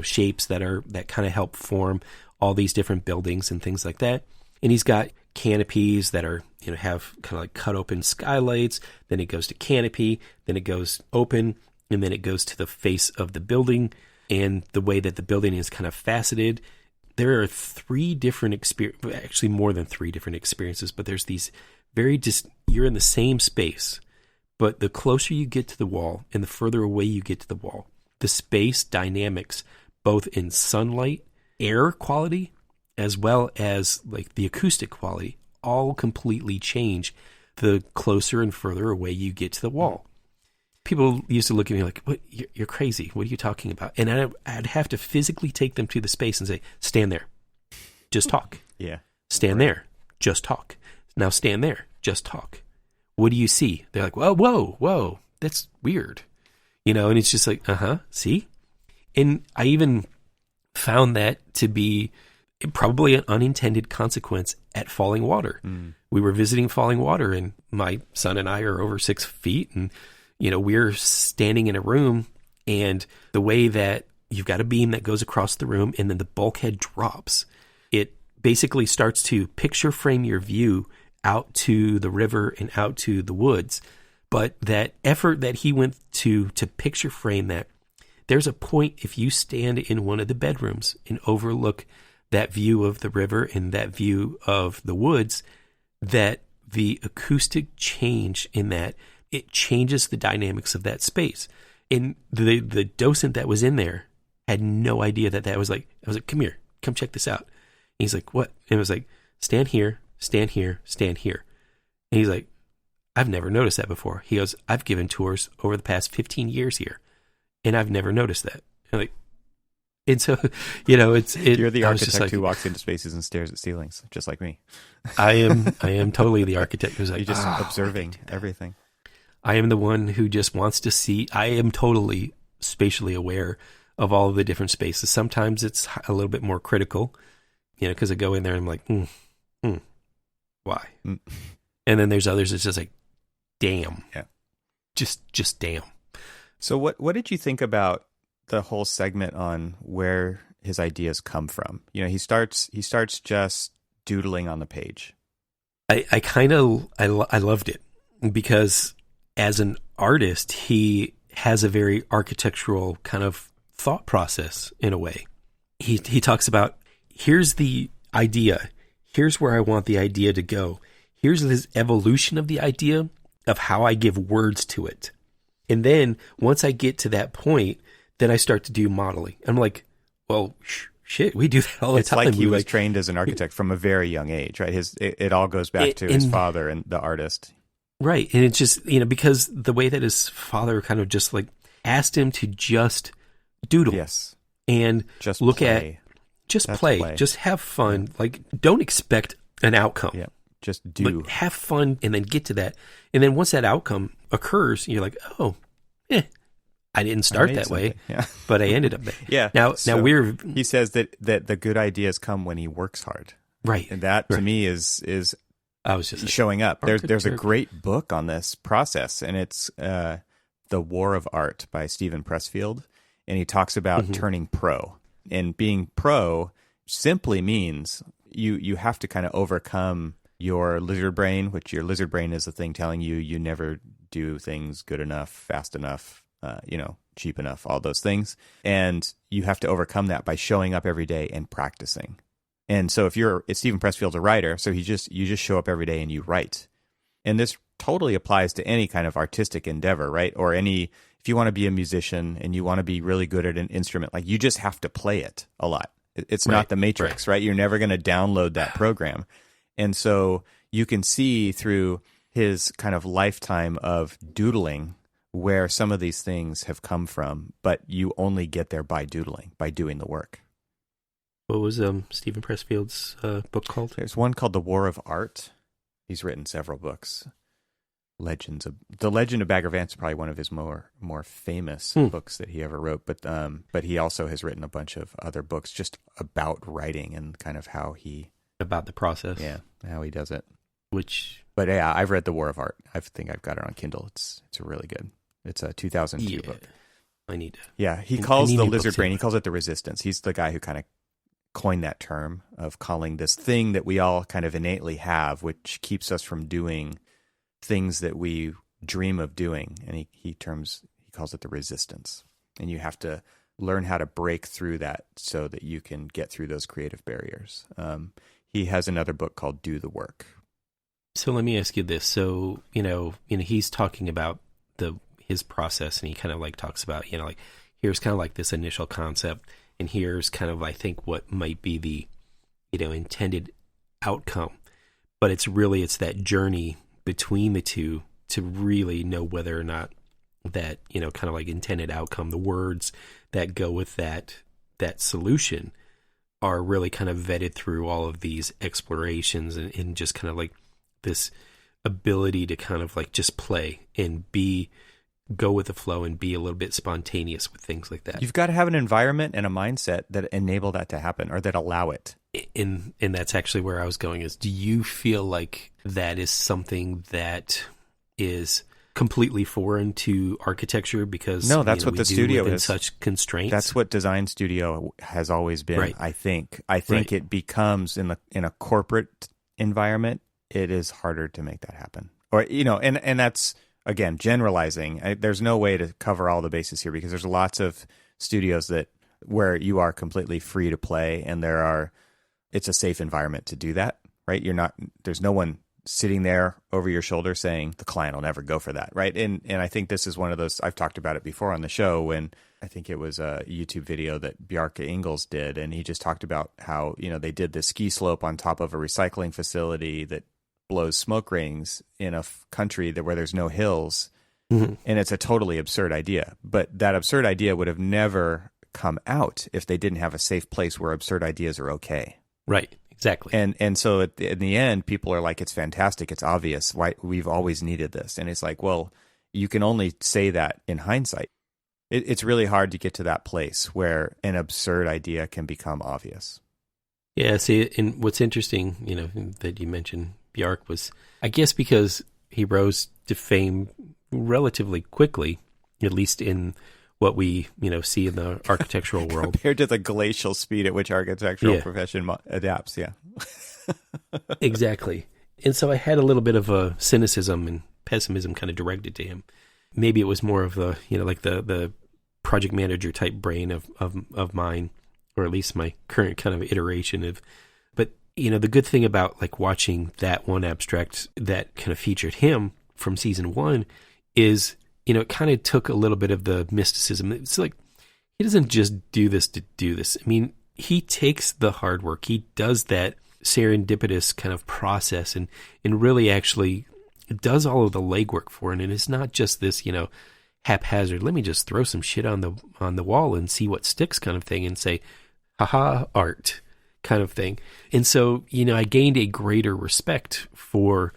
shapes that kind of help form all these different buildings and things like that. And he's got canopies that are, have kind of like cut open skylights. Then it goes to canopy, then it goes open, and then it goes to the face of the building. And the way that the building is kind of faceted, there are actually more than 3 different experiences, but there's these you're in the same space, but the closer you get to the wall and the further away you get to the wall, the space dynamics, both in sunlight, air quality, as well as like the acoustic quality, all completely change the closer and further away you get to the wall. People used to look at me like, "What? You're crazy. What are you talking about?" And I'd have to physically take them to the space and say, "Stand there. Just talk." Yeah. Stand there. Just talk. Now stand there. Just talk. What do you see? They're like, whoa. That's weird. And it's just like, see? And I even found that to be probably an unintended consequence at Falling Water. We were visiting Falling Water, and my son and I are over 6 feet, and, we're standing in a room, and the way that you've got a beam that goes across the room, and then the bulkhead drops, it basically starts to picture frame your view out to the river and out to the woods. But that effort that he went to picture frame that, there's a point if you stand in one of the bedrooms and overlook that view of the river and that view of the woods, that the acoustic change in that, it changes the dynamics of that space. And the docent that was in there had no idea that was like, I was like, "Come here, come check this out." And he's like, "What?" And it was like, "Stand here, stand here, stand here." And he's like, "I've never noticed that before." He goes, "I've given tours over the past 15 years here, and I've never noticed that." And like, and so, you're the architect who walks into spaces and stares at ceilings, just like me. I am totally the architect who's like, you're just observing everything. I am the one who just wants to see. I am totally spatially aware of all of the different spaces. Sometimes it's a little bit more critical, because I go in there and I'm like, why? And then there's others that's just like, damn. Yeah. Just damn. So what did you think about the whole segment on where his ideas come from? He starts just doodling on the page. I loved it, because as an artist, he has a very architectural kind of thought process in a way. He talks about, here's the idea. Here's where I want the idea to go. Here's this evolution of the idea of how I give words to it. And then once I get to that point, then I start to do modeling. I'm like, well, shit, we do that all the time. It's like he was trained as an architect from a very young age, right? It all goes back to his father and the artist. Right. And it's just, because the way that his father kind of just like asked him to just doodle. Yes. And just look play. Just play. Just have fun. Like, don't expect an outcome. Yeah. Just do. Like, have fun and then get to that. And then once that outcome occurs, you're like, oh, I didn't start that way, but I ended up there. Yeah. Now he says that the good ideas come when he works hard. Right. And that to me is I was just showing up. There's a great book on this process, and it's The War of Art by Stephen Pressfield, and he talks about turning pro. And being pro simply means you have to kind of overcome your lizard brain, which your lizard brain is the thing telling you never do things good enough, fast enough, cheap enough, all those things. And you have to overcome that by showing up every day and practicing. And so if Stephen Pressfield's a writer, so you just show up every day and you write. And this totally applies to any kind of artistic endeavor, right? Or if you want to be a musician and you want to be really good at an instrument, like you just have to play it a lot. It's not the Matrix, right? You're never going to download that program. And so you can see through his kind of lifetime of doodling where some of these things have come from, but you only get there by doodling, by doing the work. What was Stephen Pressfield's book called? There's one called The War of Art. He's written several books. The Legend of Bagger Vance is probably one of his more famous books that he ever wrote, but he also has written a bunch of other books just about writing and kind of how he... About the process. Yeah, how he does it. But yeah, I've read The War of Art. I think I've got it on Kindle. It's really good. It's a 2002 book. I need to. Yeah, he calls the lizard brain, he calls it the resistance. He's the guy who kind of coined that term of calling this thing that we all kind of innately have, which keeps us from doing things that we dream of doing. And he calls it the resistance. And you have to learn how to break through that so that you can get through those creative barriers. He has another book called Do the Work. So let me ask you this. So, he's talking about his process, and he kind of like talks about, like here's kind of like this initial concept, and here's kind of, I think, what might be the, intended outcome. But it's that journey between the two to really know whether or not that, kind of like intended outcome, the words that go with that solution are really kind of vetted through all of these explorations and just kind of like this ability to kind of like just play and go with the flow and be a little bit spontaneous with things like that. You've got to have an environment and a mindset that enable that to happen or that allow it. And that's actually where I was going is, do you feel like that is something that is completely foreign to architecture? Because no, that's what the studio is. Such constraints. That's what design studio has always been. Right. I think it becomes in a corporate environment, it is harder to make that happen. Or and that's, again, generalizing. There's no way to cover all the bases here because there's lots of studios where you are completely free to play, and it's a safe environment to do that, right? There's no one sitting there over your shoulder saying the client will never go for that, right? And I think this is one of those, I've talked about it before on the show when I think it was a YouTube video that Bjarke Ingels did, and he just talked about how, they did this ski slope on top of a recycling facility that blows smoke rings in a country where there's no hills. Mm-hmm. And it's a totally absurd idea. But that absurd idea would have never come out if they didn't have a safe place where absurd ideas are okay. Right. Exactly. And so in the end, people are like, it's fantastic. It's obvious. Why we've always needed this. And it's like, well, you can only say that in hindsight. It's really hard to get to that place where an absurd idea can become obvious. Yeah. See, and what's interesting, that you mentioned Bjarke was, I guess, because he rose to fame relatively quickly, at least in what we see in the architectural world compared to the glacial speed at which architectural profession adapts. Yeah. Exactly. And so I had a little bit of a cynicism and pessimism kind of directed to him. Maybe it was more of the like the project manager type brain of mine, or at least my current kind of iteration of. But the good thing about like watching that one abstract that kind of featured him from season 1 is, it kind of took a little bit of the mysticism. It's like, he doesn't just do this to do this. I mean, he takes the hard work. He does that serendipitous kind of process and really actually does all of the legwork for it. And it's not just this, haphazard, let me just throw some shit on the wall and see what sticks kind of thing and say, haha, art kind of thing. And so, I gained a greater respect for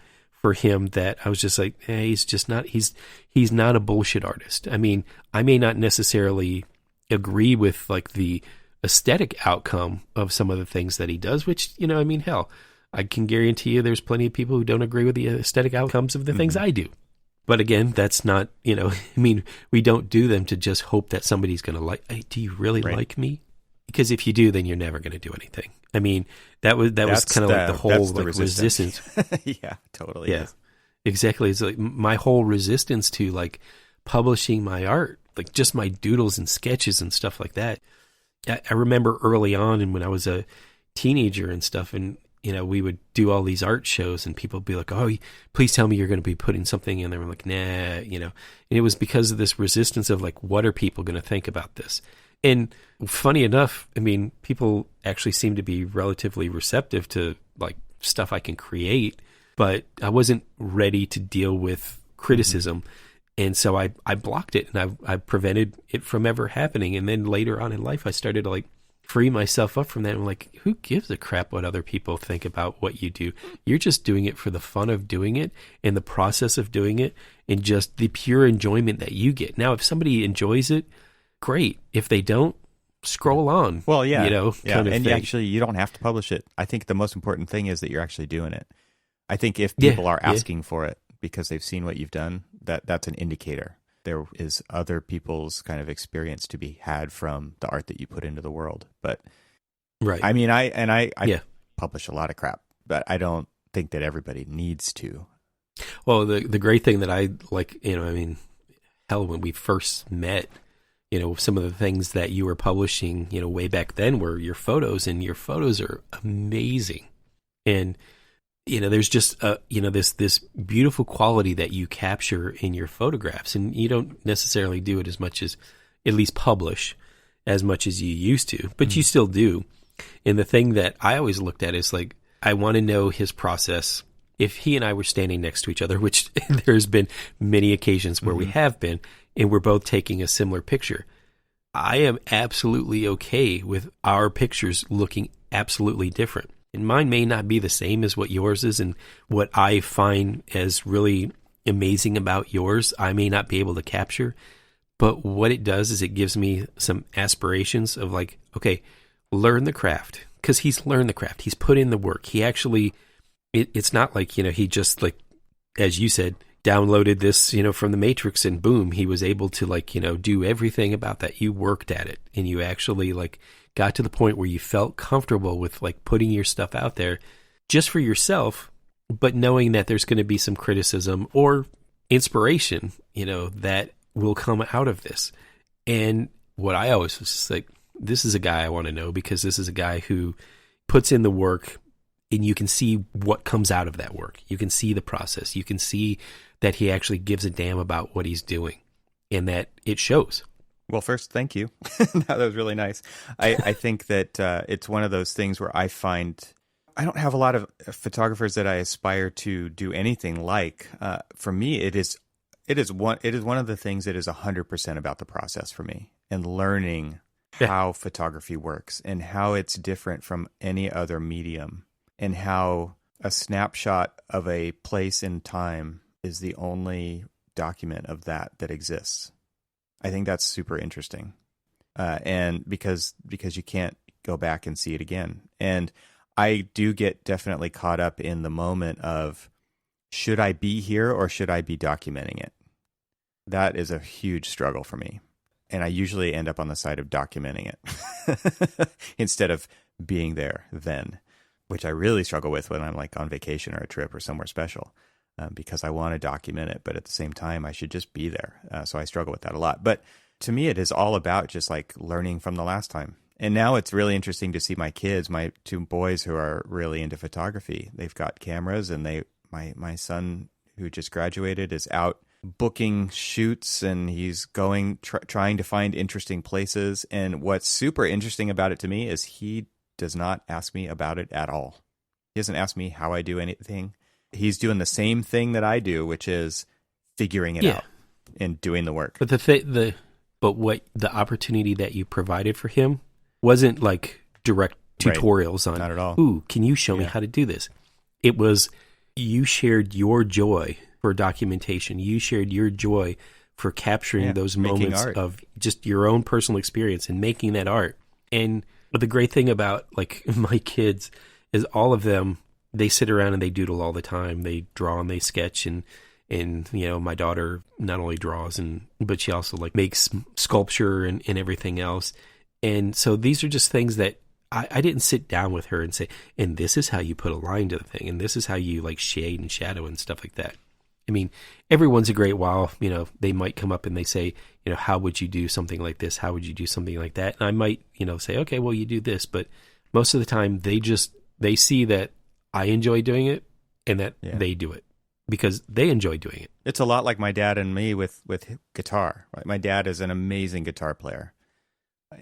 him, that I was just like, he's not a bullshit artist. I mean, I may not necessarily agree with like the aesthetic outcome of some of the things that he does, which, hell, I can guarantee you there's plenty of people who don't agree with the aesthetic outcomes of the things I do. But again, that's not, we don't do them to just hope that somebody's going to like, hey, do you really like me? Because if you do, then you're never going to do anything. I mean, that was kind of like the whole like resistance. Yeah, totally. Yeah, is. Exactly. It's like my whole resistance to like publishing my art, like just my doodles and sketches and stuff like that. I remember early on, and when I was a teenager and stuff, and we would do all these art shows, and people would be like, "Oh, please tell me you're going to be putting something in there." I'm like, "Nah," And it was because of this resistance of like, what are people going to think about this? And funny enough, I mean, people actually seem to be relatively receptive to like stuff I can create, but I wasn't ready to deal with criticism. And so I blocked it, and I prevented it from ever happening. And then later on in life, I started to like free myself up from that. I'm like, who gives a crap what other people think about what you do? You're just doing it for the fun of doing it and the process of doing it and just the pure enjoyment that you get. Now, if somebody enjoys it, great. If they don't, scroll on. Well, yeah. Kind of and thing. actually, you don't have to publish it. I think the most important thing is that you're actually doing it. I think if people are asking for it because they've seen what you've done, that's an indicator. There is other people's kind of experience to be had from the art that you put into the world. But right. I mean, I publish a lot of crap, but I don't think that everybody needs to. Well, the great thing that I like, hell, when we first met, some of the things that you were publishing, way back then were your photos, and your photos are amazing. And, there's just, this beautiful quality that you capture in your photographs, and you don't necessarily do it as much as, at least publish as much as you used to, but you still do. And the thing that I always looked at is like, I want to know his process. If he and I were standing next to each other, which there's been many occasions where we have been, and we're both taking a similar picture, I am absolutely okay with our pictures looking absolutely different. And mine may not be the same as what yours is, and what I find as really amazing about yours, I may not be able to capture. But what it does is it gives me some aspirations of like, okay, learn the craft. Because he's learned the craft. He's put in the work. He actually, it's not like, he just like, as you said, downloaded this, from the Matrix, and boom, he was able to like, do everything about that. You worked at it, and you actually like got to the point where you felt comfortable with like putting your stuff out there just for yourself, but knowing that there's going to be some criticism or inspiration, that will come out of this. And what I always was just like, this is a guy I want to know, because this is a guy who puts in the work, and you can see what comes out of that work. You can see the process. You can see that he actually gives a damn about what he's doing, and that it shows. Well, first, thank you. That was really nice. I think that it's one of those things where I find I don't have a lot of photographers that I aspire to do anything like. For me, it is one of the things that is 100% about the process for me, and learning how photography works and how it's different from any other medium, and how a snapshot of a place in time is the only document of that exists. I think that's super interesting. And because you can't go back and see it again. And I do get definitely caught up in the moment of, should I be here or should I be documenting it? That is a huge struggle for me. And I usually end up on the side of documenting it instead of being there then, which I really struggle with when I'm like on vacation or a trip or somewhere special, because I want to document it, but at the same time, I should just be there. So I struggle with that a lot. But to me, it is all about just like learning from the last time. And now it's really interesting to see my kids, my two boys who are really into photography. They've got cameras, and my son who just graduated is out booking shoots, and he's going trying to find interesting places. And what's super interesting about it to me is he does not ask me about it at all. He doesn't ask me how I do anything. He's doing the same thing that I do, which is figuring it out and doing the work. But what the opportunity that you provided for him wasn't like direct tutorials on, not at all. Ooh, can you show me how to do this? It was, you shared your joy for documentation. You shared your joy for capturing those moments of just your own personal experience and making that art. And the great thing about like my kids is all of them, they sit around and they doodle all the time. They draw and they sketch, and my daughter not only draws but she also like makes sculpture and everything else. And so these are just things that I didn't sit down with her and say, and this is how you put a line to the thing, and this is how you like shade and shadow and stuff like that. I mean, every once in a great while, they might come up and they say, how would you do something like this? How would you do something like that? And I might, say, okay, well, you do this. But most of the time, they see that I enjoy doing it and that they do it because they enjoy doing it. It's a lot like my dad and me with guitar. Right? My dad is an amazing guitar player,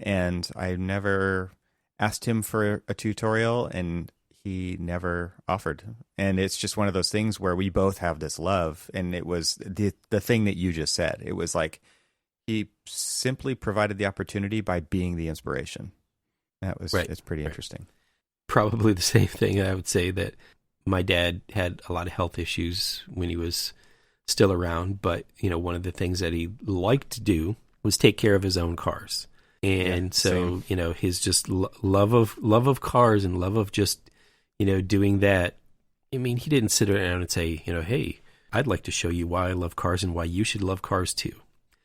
and I never asked him for a tutorial, and he never offered. And it's just one of those things where we both have this love. And it was the thing that you just said. It was like he simply provided the opportunity by being the inspiration. That was It's pretty interesting. Probably the same thing. I would say that my dad had a lot of health issues when he was still around. But, one of the things that he liked to do was take care of his own cars. And so, his just love of cars and love of just, doing that. I mean, he didn't sit around and say, hey, I'd like to show you why I love cars and why you should love cars too.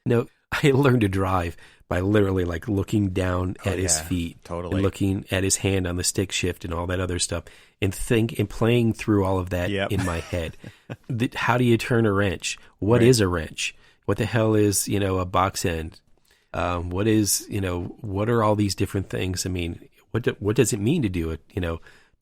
No, I learned to drive by literally like looking down at his feet, and looking at his hand on the stick shift and all that other stuff, and playing through all of that in my head. How do you turn a wrench? What is a wrench? What the hell is, a box end? What is, what are all these different things? I mean, what does it mean to do it,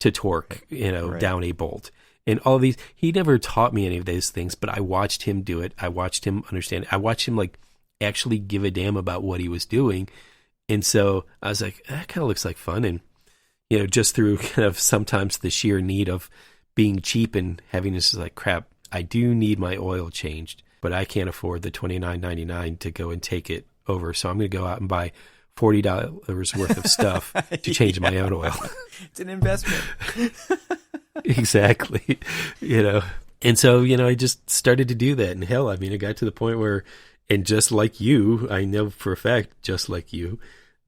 to torque, down a bolt, and all these. He never taught me any of those things, but I watched him do it. I watched him understand. I watched him like actually give a damn about what he was doing. And so I was like, that kind of looks like fun. And, just through kind of sometimes the sheer need of being cheap and having this like, crap, I do need my oil changed, but I can't afford the $29.99 to go and take it over. So I'm going to go out and buy $40 worth of stuff to change my own oil. It's an investment. Exactly. And so, I just started to do that. And hell, I mean, it got to the point where, and just like you, I know for a fact, just like you,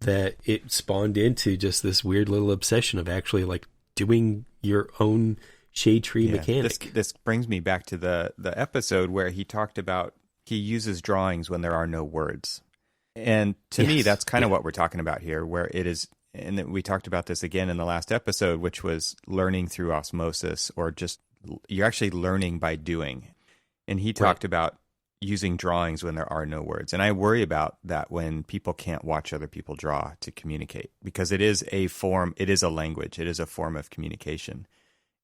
that it spawned into just this weird little obsession of actually like doing your own shade tree mechanic. This brings me back to the episode where he talked about he uses drawings when there are no words. And to me, that's kind of what we're talking about here, where it is, and we talked about this again in the last episode, which was learning through osmosis, or just you're actually learning by doing. And he talked about using drawings when there are no words. And I worry about that when people can't watch other people draw to communicate, because it is a form, it is a language, it is a form of communication,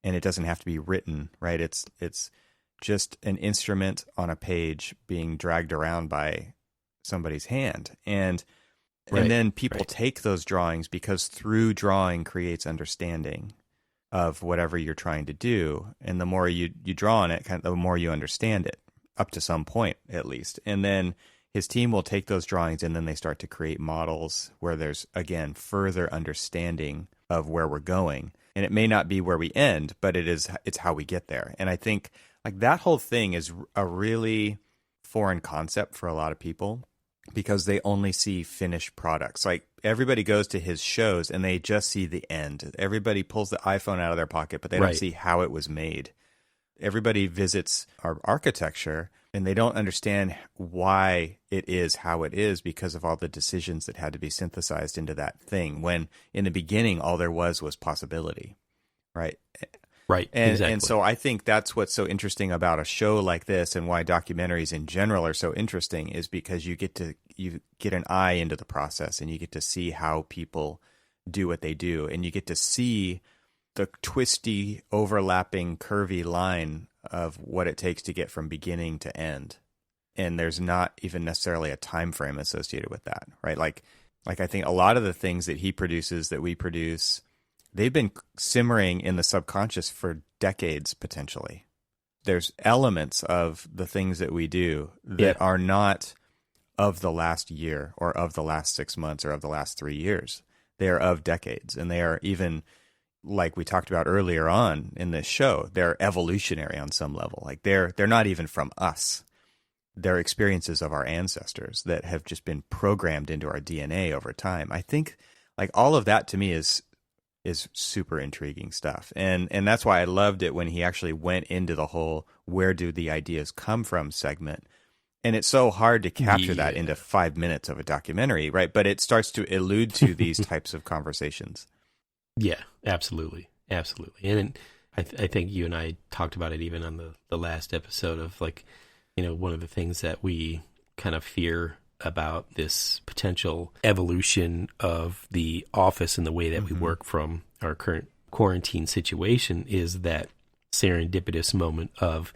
and it doesn't have to be written, right? It's just an instrument on a page being dragged around by somebody's hand. And then people take those drawings, because through drawing creates understanding of whatever you're trying to do. And the more you draw on it, the more you understand it, up to some point at least. And then his team will take those drawings and then they start to create models where there's, again, further understanding of where we're going. And it may not be where we end, but it's how we get there. And I think like that whole thing is a really foreign concept for a lot of people, because they only see finished products. Like everybody goes to his shows and they just see the end. Everybody pulls the iPhone out of their pocket, but they don't see how it was made. Everybody visits our architecture and they don't understand why it is how it is, because of all the decisions that had to be synthesized into that thing, when in the beginning all there was possibility, right? Right, exactly. And so I think that's what's so interesting about a show like this, and why documentaries in general are so interesting, is because you get an eye into the process, and you get to see how people do what they do, and you get to see the twisty, overlapping, curvy line of what it takes to get from beginning to end. And there's not even necessarily a time frame associated with that, right? Like I think a lot of the things that he produces, that we produce, they've been simmering in the subconscious for decades, potentially. There's elements of the things that we do that are not of the last year or of the last 6 months or of the last 3 years. They are of decades, and they are even, like we talked about earlier on in this show, they're evolutionary on some level. Like they're not even from us. They're experiences of our ancestors that have just been programmed into our DNA over time. I think like all of that to me is super intriguing stuff. And that's why I loved it when he actually went into the whole where do the ideas come from segment. And it's so hard to capture that into 5 minutes of a documentary, right? But it starts to allude to these types of conversations. Yeah, absolutely. Absolutely. And I think you and I talked about it even on the last episode of like, you know, one of the things that we kind of fear about this potential evolution of the office and the way that we work from our current quarantine situation is that serendipitous moment of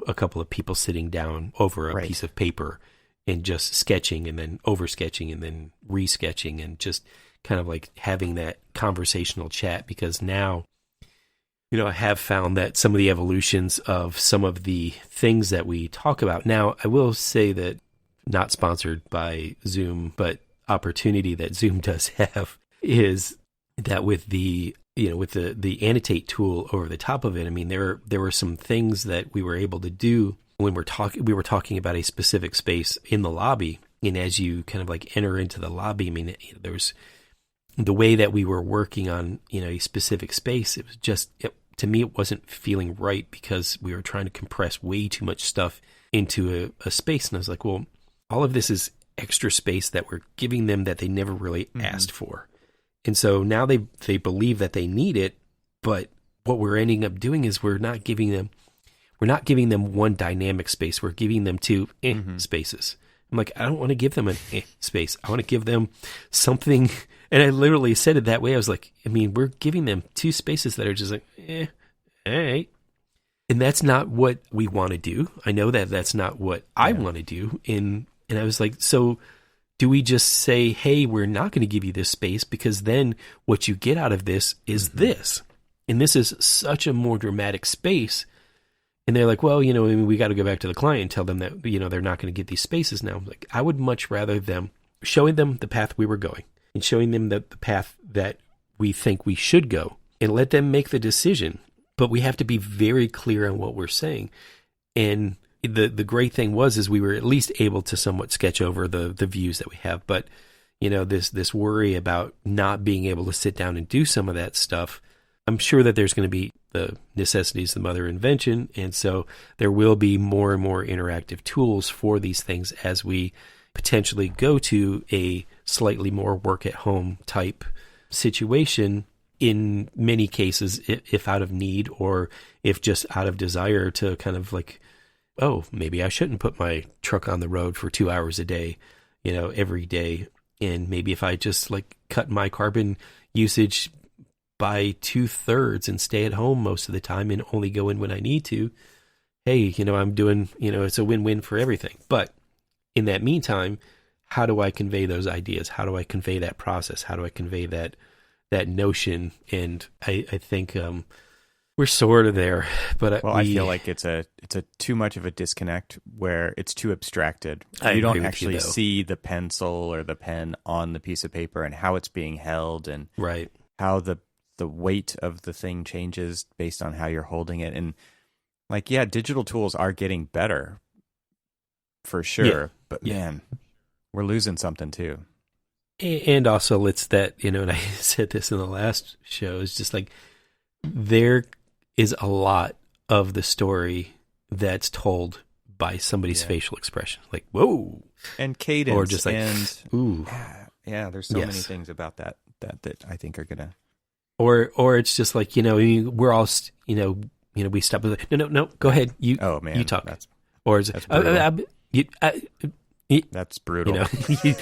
a couple of people sitting down over a piece of paper and just sketching and then over sketching and then re-sketching and just kind of like having that conversational chat. Because now, you know, I have found that some of the evolutions of some of the things that we talk about now, I will say that not sponsored by Zoom, but opportunity that Zoom does have is that with the, you know, with the annotate tool over the top of it. I mean, there were some things that we were able to do when we were talking about a specific space in the lobby. And as you kind of like enter into the lobby, I mean, there was the way that we were working on, you know, a specific space. It was just, to me, it wasn't feeling right because we were trying to compress way too much stuff into a space. And I was like, well, all of this is extra space that we're giving them that they never really asked for. And so now they believe that they need it, but what we're ending up doing is we're not giving them one dynamic space. We're giving them two spaces. I'm like, I don't want to give them an space. I want to give them something. And I literally said it that way. I was like, I mean, we're giving them two spaces that are just like, all right. And that's not what we want to do. I know that that's not what I want to do. And I was like, so do we just say, hey, we're not going to give you this space because then what you get out of this is this. And this is such a more dramatic space. And they're like, well, you know, I mean, we got to go back to the client and tell them that, you know, they're not going to get these spaces now. Like, I would much rather them showing them the path we were going and showing them the path that we think we should go and let them make the decision. But we have to be very clear on what we're saying. And the great thing is we were at least able to somewhat sketch over the views that we have. But, you know, this worry about not being able to sit down and do some of that stuff, I'm sure that there's going to be the necessities, the mother invention. And so there will be more and more interactive tools for these things as we potentially go to a slightly more work at home type situation in many cases, if out of need or if just out of desire to kind of like, oh, maybe I shouldn't put my truck on the road for 2 hours a day, you know, every day. And maybe if I just like cut my carbon usage by 2/3 and stay at home most of the time and only go in when I need to, hey, you know, I'm doing, you know, it's a win-win for everything. But in that meantime, how do I convey those ideas? How do I convey that process? How do I convey that notion? And I think we're sort of there, but I feel like it's a too much of a disconnect where it's too abstracted. You don't actually see the pencil or the pen on the piece of paper and how it's being held and how the weight of the thing changes based on how you're holding it. And like, yeah, digital tools are getting better for sure, but man, we're losing something too. And also it's that, you know, and I said this in the last show, it's just like there is a lot of the story that's told by somebody's facial expression. Like, whoa. And cadence. Or just like, ooh. Yeah, there's so many things about that I think are going to. Or it's just like, you know, we're all, you know, we stop. No, go ahead. You talk. That's brutal. You know,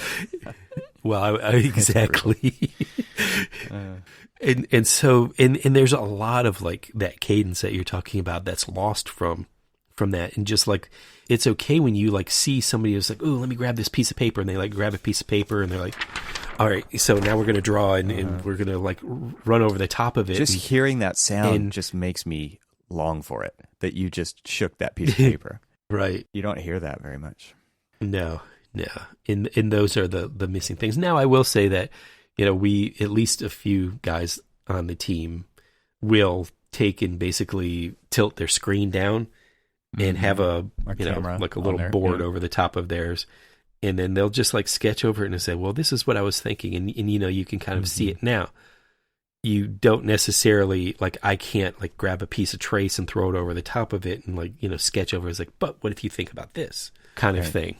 well, exactly. And so there's a lot of like that cadence that you're talking about that's lost from that. And just like, it's okay when you like see somebody who's like, oh, let me grab this piece of paper. And they like grab a piece of paper and they're like, all right, so now we're going to draw and we're going to like run over the top of it. Just hearing that sound just makes me long for it, that you just shook that piece of paper. Right. You don't hear that very much. No. And those are the missing things. Now, I will say that, we, at least a few guys on the team, will take and basically tilt their screen down and have a like a little board over the top of theirs, and then they'll just like sketch over it and say, well, this is what I was thinking, and you can kind of see it now. You don't necessarily, like, I can't like grab a piece of trace and throw it over the top of it and like sketch over. It's like, but what if you think about this kind of thing?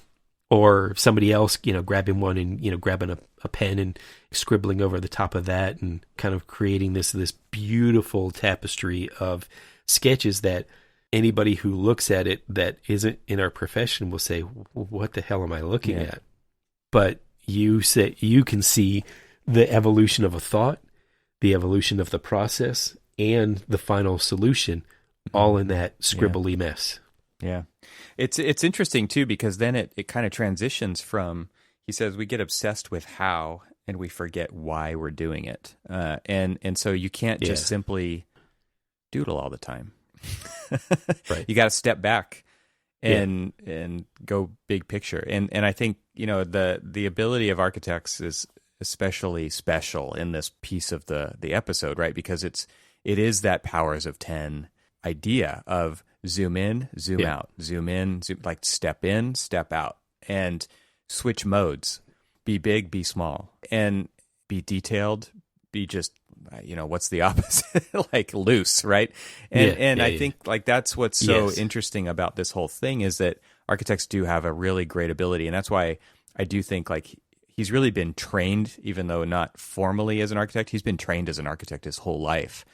Or somebody else, grabbing one and, grabbing a pen and scribbling over the top of that and kind of creating this beautiful tapestry of sketches that anybody who looks at it that isn't in our profession will say, what the hell am I looking at? But you can see the evolution of a thought, the evolution of the process, and the final solution all in that scribbly mess. Yeah. It's interesting too, because then it kind of transitions from, he says, we get obsessed with how and we forget why we're doing it. And so you can't just simply doodle all the time. Right. You got to step back and go big picture. And I think, the ability of architects is especially special in this piece of the episode, right? Because it is that powers of 10 idea of zoom in, zoom out, zoom in, like step in, step out, and switch modes. Be big, be small, and be detailed, be just, what's the opposite? Like loose, right? And I think like that's what's so interesting about this whole thing is that architects do have a really great ability. And that's why I do think like he's really been trained, even though not formally as an architect, he's been trained as an architect his whole life.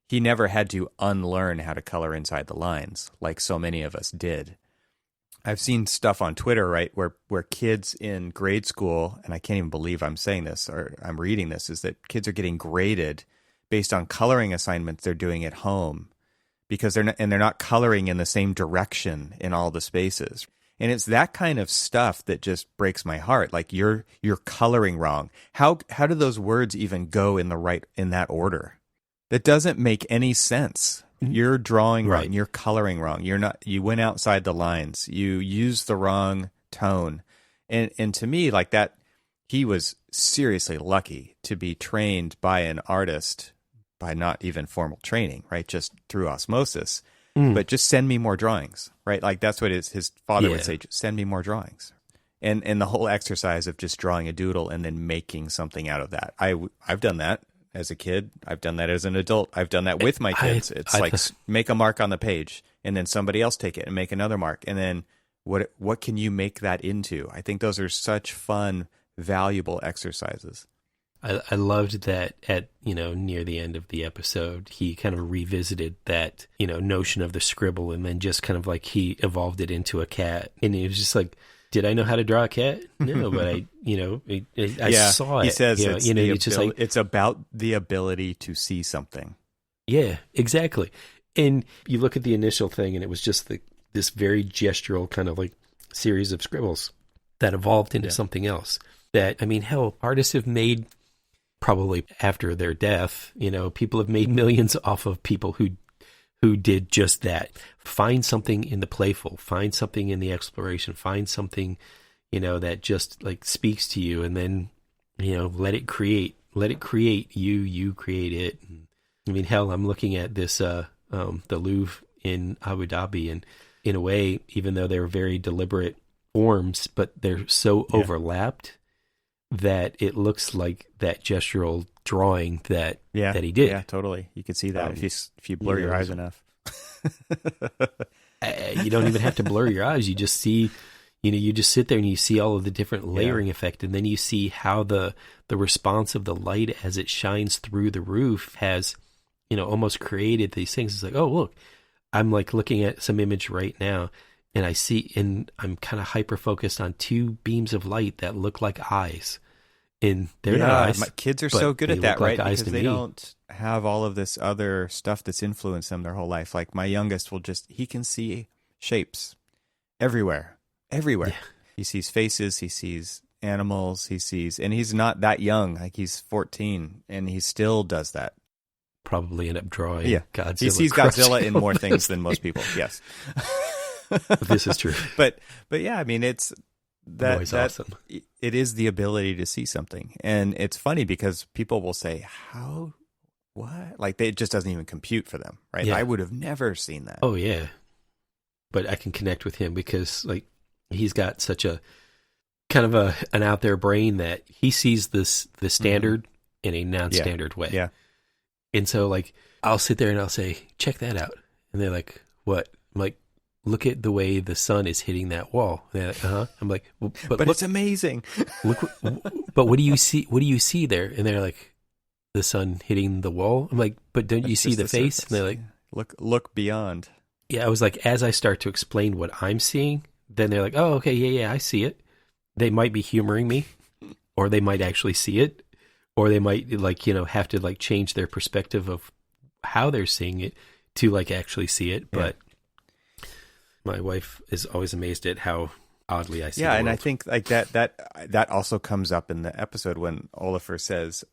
He never had to unlearn how to color inside the lines like so many of us did. I've seen stuff on Twitter, right, where kids in grade school, and I can't even believe I'm saying this or I'm reading this, is that kids are getting graded based on coloring assignments they're doing at home because they're not coloring in the same direction in all the spaces. And it's that kind of stuff that just breaks my heart. Like you're coloring wrong. How do those words even go in that order? That doesn't make any sense. You're drawing wrong. You're coloring wrong. You went outside the lines. You used the wrong tone. And to me, like that, he was seriously lucky to be trained by an artist by not even formal training, right? Just through osmosis. But just send me more drawings, right? Like that's what his father would say, just send me more drawings. And the whole exercise of just drawing a doodle and then making something out of that. I've done that. As a kid, I've done that as an adult. I've done that with my kids. It's like make a mark on the page and then somebody else take it and make another mark. And then what can you make that into? I think those are such fun, valuable exercises. I loved that at, near the end of the episode, he kind of revisited that, notion of the scribble and then just kind of like he evolved it into a cat. And he was just like, did I know how to draw a cat? No, but I saw it. He says it's about the ability to see something. Yeah, exactly. And you look at the initial thing, and it was just this very gestural kind of like series of scribbles that evolved into something else. That, hell, artists have made, probably after their death, people have made millions off of people who did just that. Find something in the playful, find something in the exploration, find something, that just like speaks to you, and then, let it create you create it. Hell, I'm looking at this, the Louvre in Abu Dhabi, and in a way, even though they're very deliberate forms, but they're so overlapped that it looks like that gestural drawing that he did. Yeah, totally. You could see that if you blur your eyes enough. You don't even have to blur your eyes. You just see, you just sit there and you see all of the different layering effect, and then you see how the response of the light as it shines through the roof has, almost created these things. It's like, oh, look, I'm like looking at some image right now, and I see, and I'm kind of hyper focused on two beams of light that look like eyes. And they're not eyes. My kids are so good at that, right? Because they don't have all of this other stuff that's influenced them their whole life. Like my youngest he can see shapes everywhere. Yeah. He sees faces, he sees animals, and he's not that young. Like he's 14, and he still does that. Probably end up drawing Godzilla. He sees Godzilla in more things than most people, yes. This is true. But yeah, Always awesome. It is the ability to see something. And it's funny because people will say, how, what? Like it just doesn't even compute for them, right? Yeah. I would have never seen that. Oh yeah. But I can connect with him because like he's got such a kind of an out there brain that he sees the standard in a non-standard way. Yeah. And so like I'll sit there and I'll say, check that out. And they're like, what? I'm like, look at the way the sun is hitting that wall. And they're like, uh-huh. I'm like, well, but look, it's amazing. But what do you see? What do you see there? And they're like, the sun hitting the wall. I'm like, but don't you see the face? Surface. And they're like, look beyond. Yeah, I was like, as I start to explain what I'm seeing, then they're like, oh, okay, yeah, I see it. They might be humoring me, or they might actually see it, or they might have to change their perspective of how they're seeing it to actually see it. But my wife is always amazed at how oddly I see it. Yeah, and I think that also comes up in the episode when Olafur says,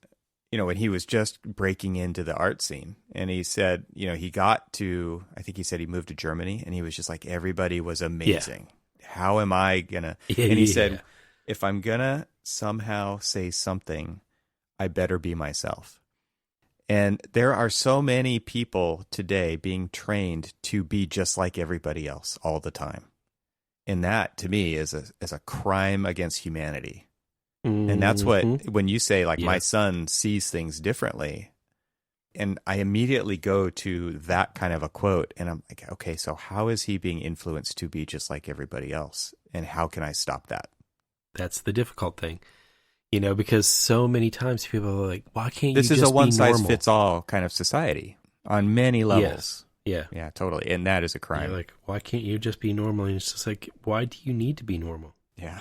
when he was just breaking into the art scene, and he said, he got to, I think he said he moved to Germany, and he was just like, everybody was amazing. Yeah. How am I gonna? And he said, if I'm gonna somehow say something, I better be myself. And there are so many people today being trained to be just like everybody else all the time. And that, to me, is a crime against humanity. Mm-hmm. And that's when you say, my son sees things differently, and I immediately go to that kind of a quote, and I'm like, okay, so how is he being influenced to be just like everybody else? And how can I stop that? That's the difficult thing. Because so many times people are like, why can't you just be normal? This is a one-size-fits-all kind of society on many levels. Yes. Yeah, totally. And that is a crime. You're like, why can't you just be normal? And it's just like, why do you need to be normal? Yeah.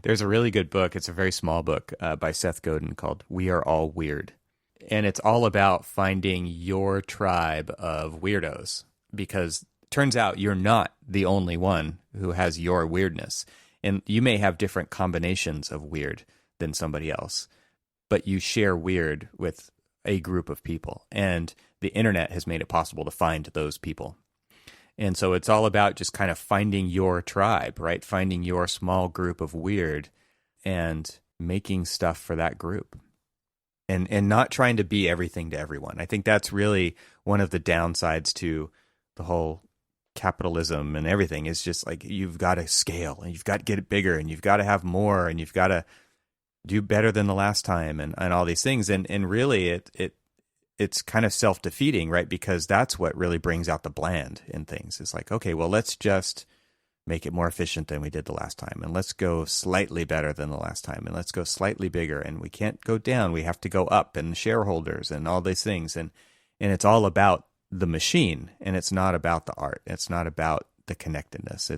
There's a really good book. It's a very small book by Seth Godin called We Are All Weird. And it's all about finding your tribe of weirdos, because it turns out you're not the only one who has your weirdness. And you may have different combinations of weird than somebody else, but you share weird with a group of people. And the internet has made it possible to find those people. And so it's all about just kind of finding your tribe, right? Finding your small group of weird and making stuff for that group. And not trying to be everything to everyone. I think that's really one of the downsides to the whole capitalism and everything, is just you've got to scale, and you've got to get it bigger, and you've got to have more, and you've got to do better than the last time, and all these things. And really it's kind of self-defeating, right? Because that's what really brings out the bland in things. It's like, okay, well, let's just make it more efficient than we did the last time, and let's go slightly better than the last time, and let's go slightly bigger, and we can't go down, we have to go up, and shareholders and all these things. And it's all about the machine, and it's not about the art. It's not about the connectedness.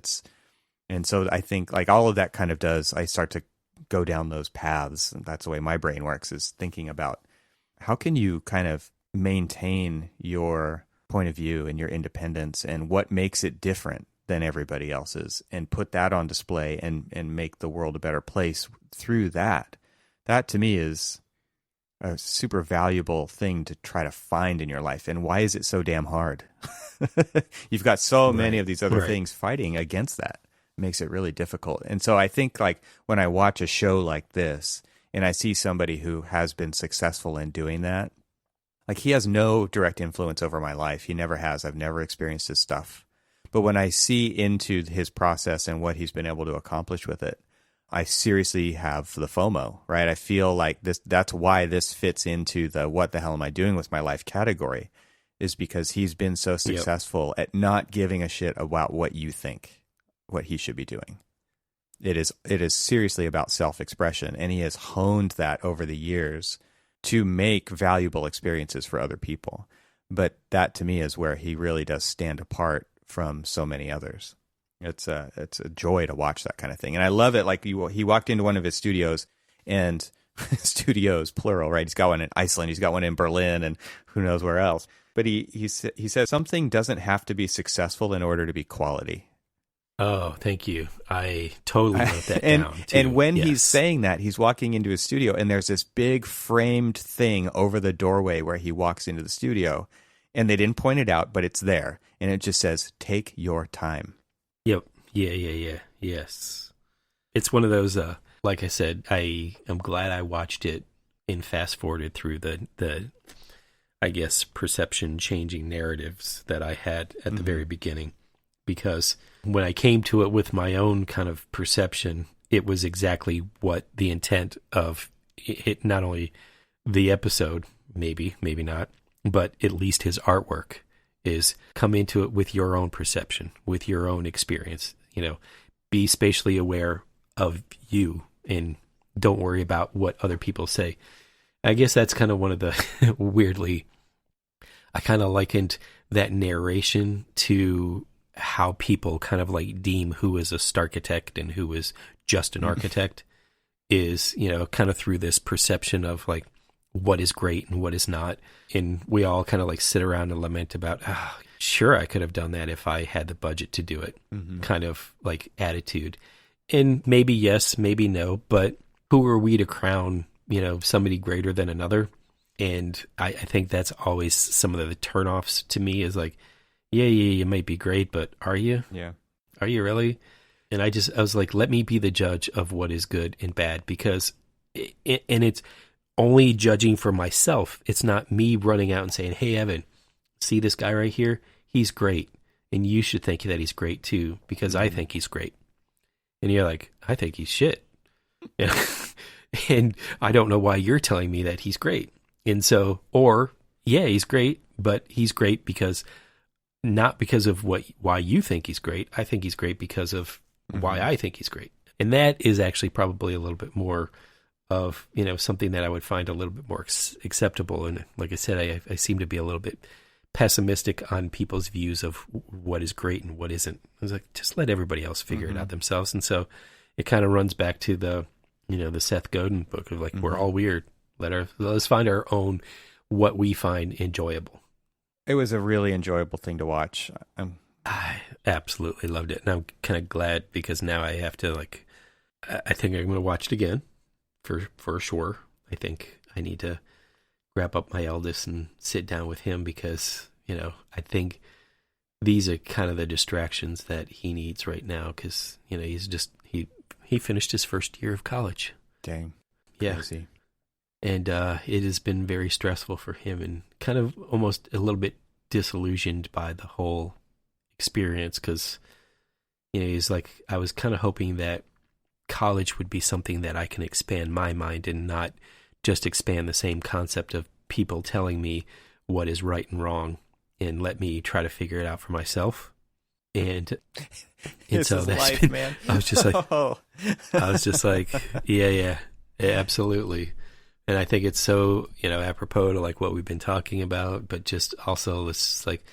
And so I think all of that kind of does, I start to go down those paths. And that's the way my brain works, is thinking about how can you kind of maintain your point of view and your independence, and what makes it different than everybody else's, and put that on display and make the world a better place through that. That to me is a super valuable thing to try to find in your life. And why is it so damn hard? You've got so many of these other things fighting against that. It makes it really difficult. And so I think when I watch a show like this and I see somebody who has been successful in doing that, he has no direct influence over my life. He never has. I've never experienced his stuff. But when I see into his process and what he's been able to accomplish with it, I seriously have the FOMO, right? I feel like that's why this fits into the what the hell am I doing with my life category, is because he's been so successful at not giving a shit about what you think, what he should be doing. It is seriously about self-expression, and he has honed that over the years to make valuable experiences for other people. But that to me is where he really does stand apart from so many others. It's a joy to watch that kind of thing. And I love it. He walked into one of his studios, and studios, plural, right? He's got one in Iceland. He's got one in Berlin, and who knows where else. But he says something doesn't have to be successful in order to be quality. Oh, thank you. I totally wrote that down, too. And when he's saying that, he's walking into his studio, and there's this big framed thing over the doorway where he walks into the studio, and they didn't point it out, but it's there. And it just says, take your time. Yep. Yeah. Yes. It's one of those, like I said, I'm glad I watched it and fast forwarded through the I guess, perception changing narratives that I had at the very beginning. Because when I came to it with my own kind of perception, it was exactly what the intent of it, not only the episode, maybe not, but at least his artwork is come into it with your own perception, with your own experience, be spatially aware of you and don't worry about what other people say. I guess that's kind of one of the weirdly, I kind of likened that narration to how people kind of like deem who is a starchitect and who is just an architect is, kind of through this perception of like what is great and what is not. And we all kind of like sit around and lament about, sure, I could have done that if I had the budget to do it, kind of like attitude. And maybe yes, maybe no, but who are we to crown, somebody greater than another? And I think that's always some of the turnoffs to me is like, yeah, you might be great, but are you? Yeah. Are you really? And I was like, let me be the judge of what is good and bad, because and it's only judging for myself. It's not me running out and saying, hey, Evan, see this guy right here? He's great. And you should think that he's great too, because I think he's great. And you're like, I think he's shit. And I don't know why you're telling me that he's great. And so, or yeah, he's great, but he's great because not because of why you think he's great. I think he's great because of why I think he's great. And that is actually probably a little bit more of, something that I would find a little bit more acceptable. And like I said, I seem to be a little bit pessimistic on people's views of what is great and what isn't. I was like, just let everybody else figure it out themselves. And so it kind of runs back to the Seth Godin book of like, we're all weird. Let's find our own, what we find enjoyable. It was a really enjoyable thing to watch. I absolutely loved it. And I'm kind of glad because now I have to I think I'm going to watch it again for sure. I think I need to wrap up my eldest and sit down with him because, I think these are kind of the distractions that he needs right now because, he's just, he finished his first year of college. Dang. Crazy. Yeah. And it has been very stressful for him and kind of almost a little bit disillusioned by the whole experience because, he's like, I was kind of hoping that college would be something that I can expand my mind and not just expand the same concept of people telling me what is right and wrong and let me try to figure it out for myself. And so that's life, been, man. I was just like, yeah, absolutely. And I think it's so, apropos to like what we've been talking about, but just also it's like,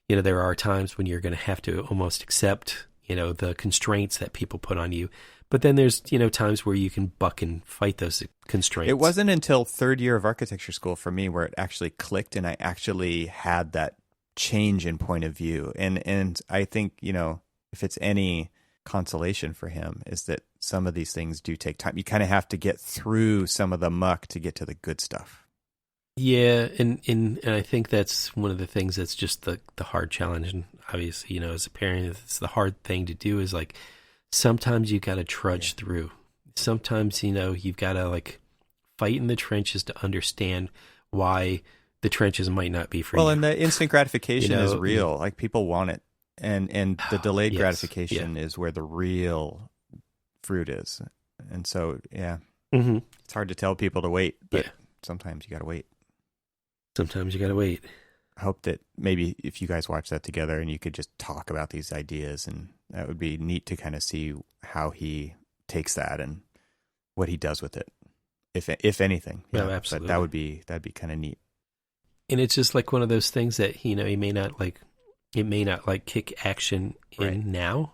there are times when you're going to have to almost accept, the constraints that people put on you. But then there's, times where you can buck and fight those constraints. It wasn't until third year of architecture school for me where it actually clicked and I actually had that change in point of view. And I think, if it's any consolation for him is that some of these things do take time. You kind of have to get through some of the muck to get to the good stuff. Yeah, and I think that's one of the things that's just the hard challenge. And obviously, as a parent, it's the hard thing to do is like sometimes you got to trudge through. Sometimes, you've got to like fight in the trenches to understand why the trenches might not be for you. Well, and the instant gratification is real. Like people want it. And the delayed gratification is where the real fruit is. And so, it's hard to tell people to wait, but sometimes you got to wait. Sometimes you got to wait. I hope that maybe if you guys watch that together and you could just talk about these ideas, and that would be neat to kind of see how he takes that and what he does with it, if anything. No, absolutely. But that'd be kind of neat. And it's just like one of those things that, he may not like, it may not like kick action in now,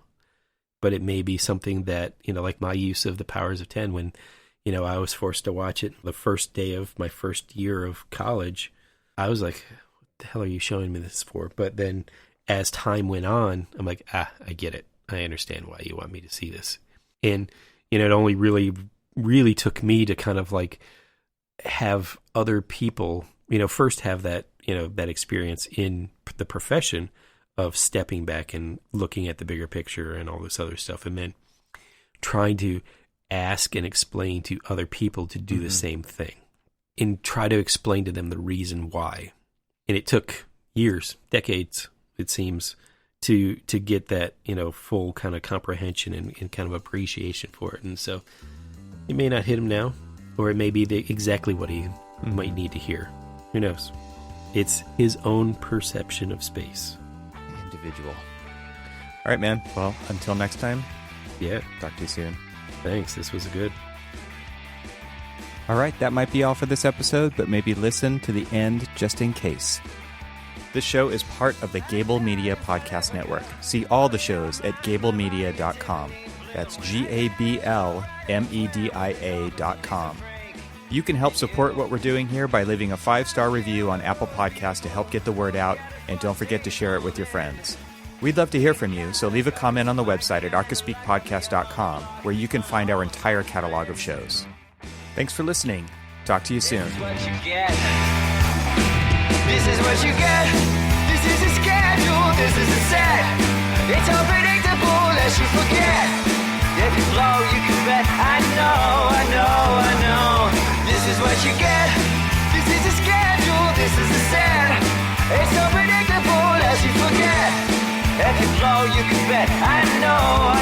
but it may be something that, like my use of the Powers of 10 when, I was forced to watch it the first day of my first year of college. I was like, what the hell are you showing me this for? But then as time went on, I'm like, I get it. I understand why you want me to see this. And, it only really took me to kind of like have other people, first have that, that experience in the profession of stepping back and looking at the bigger picture and all this other stuff. And then trying to ask and explain to other people to do the same thing and try to explain to them the reason why. And it took years, decades, it seems, to get that, full kind of comprehension and kind of appreciation for it. And so it may not hit him now, or it may be exactly what he might need to hear. Who knows? It's his own perception of space. Individual. All right, man. Well, until next time. Yeah. Talk to you soon. Thanks. This was good. All right. That might be all for this episode, but maybe listen to the end just in case. This show is part of the Gable Media Podcast Network. See all the shows at gablemedia.com. That's GABLMEDIA.com. You can help support what we're doing here by leaving a 5-star review on Apple Podcasts to help get the word out, and don't forget to share it with your friends. We'd love to hear from you, so leave a comment on the website at archispeakpodcast.com, where you can find our entire catalog of shows. Thanks for listening. Talk to you soon. This is what you get. This is what you get. This is a schedule. This is a set. It's unpredictable as you forget. If you blow, you can bet. I know. This is what you get. This is a schedule. This is a set. It's unpredictable as you forget. If you blow, you can bet. I know.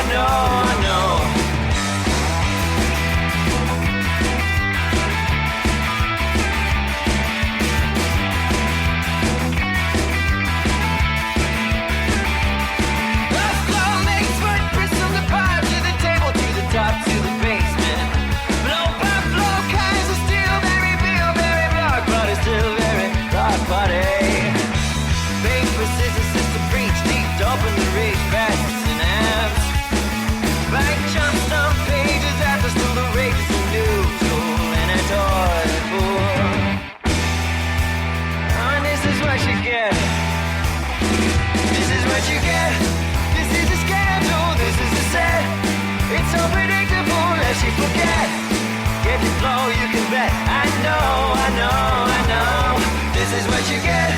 Top to the basement. Blow by blow, kinds of steel, very real, very dark, but it's still very dark body. Paper, scissors, sister, preach, deep, open the reach, fast and abs. Back jumps on pages after still the race and new tool and a toy pool. And this is what you get. This is what you get. This is a schedule, this is a set. It's unpredictable as you forget. If you blow, you can bet. I know. This is what you get.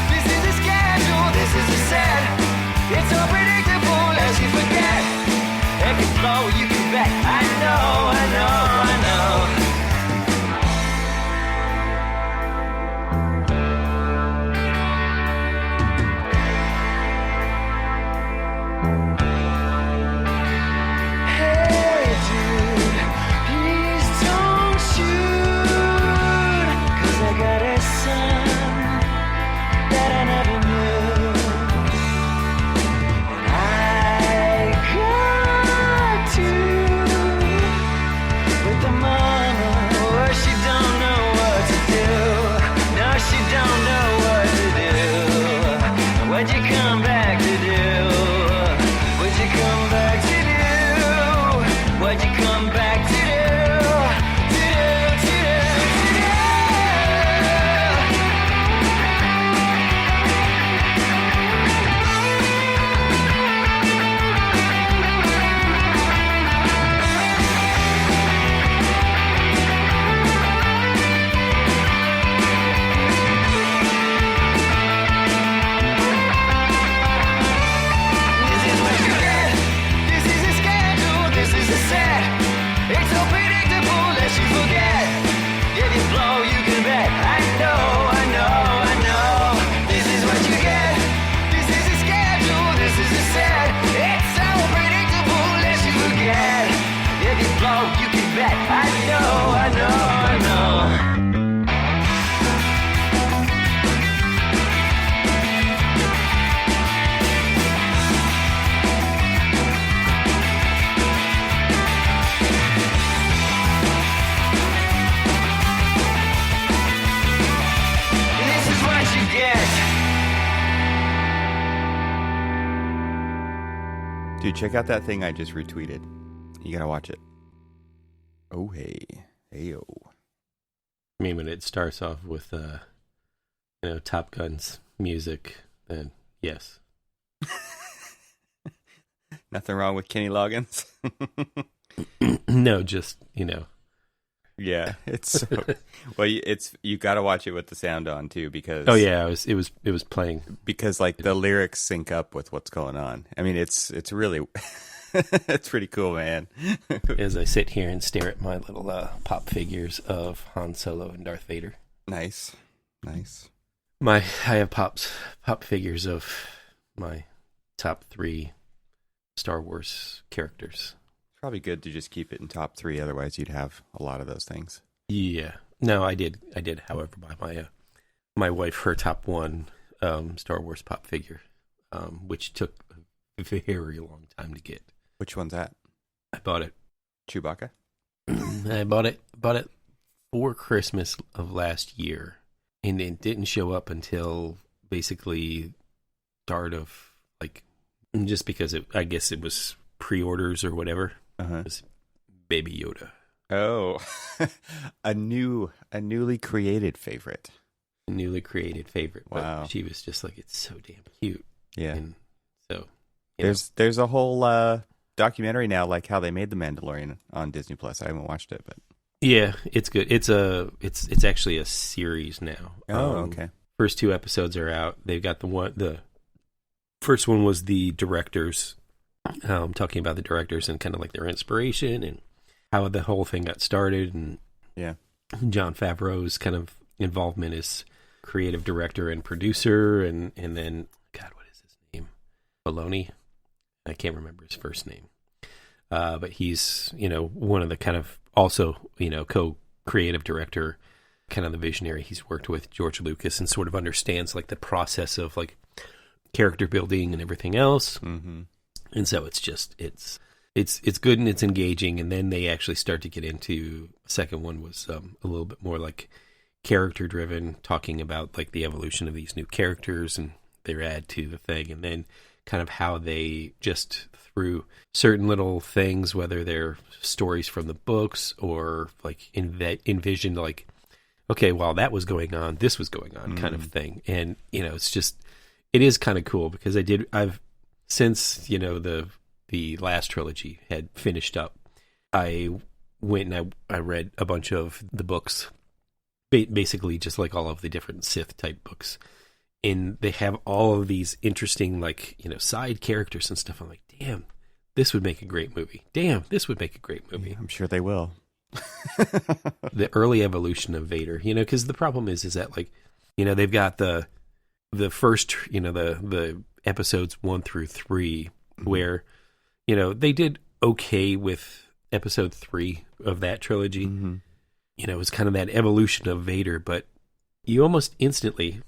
This is a schedule. This is a set. It's unpredictable as you forget. If you blow, you can bet. I know. Dude, check out that thing I just retweeted. You gotta watch it. Oh, hey. Hey-o. I mean, when it starts off with, Top Gun's music, then yes. Nothing wrong with Kenny Loggins? No, just, Yeah, it's so, well. You got to watch it with the sound on too, because it was playing, because like the lyrics sync up with what's going on. I mean, it's really That's pretty cool, man. As I sit here and stare at my little pop figures of Han Solo and Darth Vader. Nice. I have pop figures of my top 3 Star Wars characters. Probably good to just keep it in top 3, otherwise you'd have a lot of those things. Yeah. No, I did. However, buy my wife her top 1 Star Wars pop figure, which took a very long time to get. Which one's that? I bought it. Chewbacca? I bought it for Christmas of last year, and it didn't show up until basically start of just because I guess it was pre-orders or whatever. It was Baby Yoda. Oh, a newly created favorite. Wow. But she was just like, it's so damn cute. Yeah. And so there's a whole documentary now, like how they made The Mandalorian on Disney Plus. I haven't watched it, but yeah, it's good. It's actually a series now. Oh, okay. First 2 episodes are out. They've got the first one was the directors, talking about the directors and kind of like their inspiration and how the whole thing got started, and Jon Favreau's kind of involvement as creative director and producer, and then God, what is his name? Filoni. I can't remember his first name, but he's one of the kind of also co-creative director, kind of the visionary. He's worked with George Lucas and sort of understands like the process of like character building and everything else. Mm-hmm. And so it's good and it's engaging. And then they actually start to get into, the second one was a little bit more like character driven, talking about like the evolution of these new characters and their add to the thing. And then kind of how they just through certain little things, whether they're stories from the books or like envisioned like, okay, while that was going on, this was going on kind of thing. And, it is kind of cool because I've since, the last trilogy had finished up, I went and I read a bunch of the books, basically just like all of the different Sith type books. And they have all of these interesting, like, side characters and stuff. I'm like, damn, this would make a great movie. Damn, this would make a great movie. Yeah, I'm sure they will. The early evolution of Vader, because the problem is that, like, they've got the first, the episodes 1 through 3, where, they did okay with episode 3 of that trilogy. Mm-hmm. It was kind of that evolution of Vader, but you almost instantly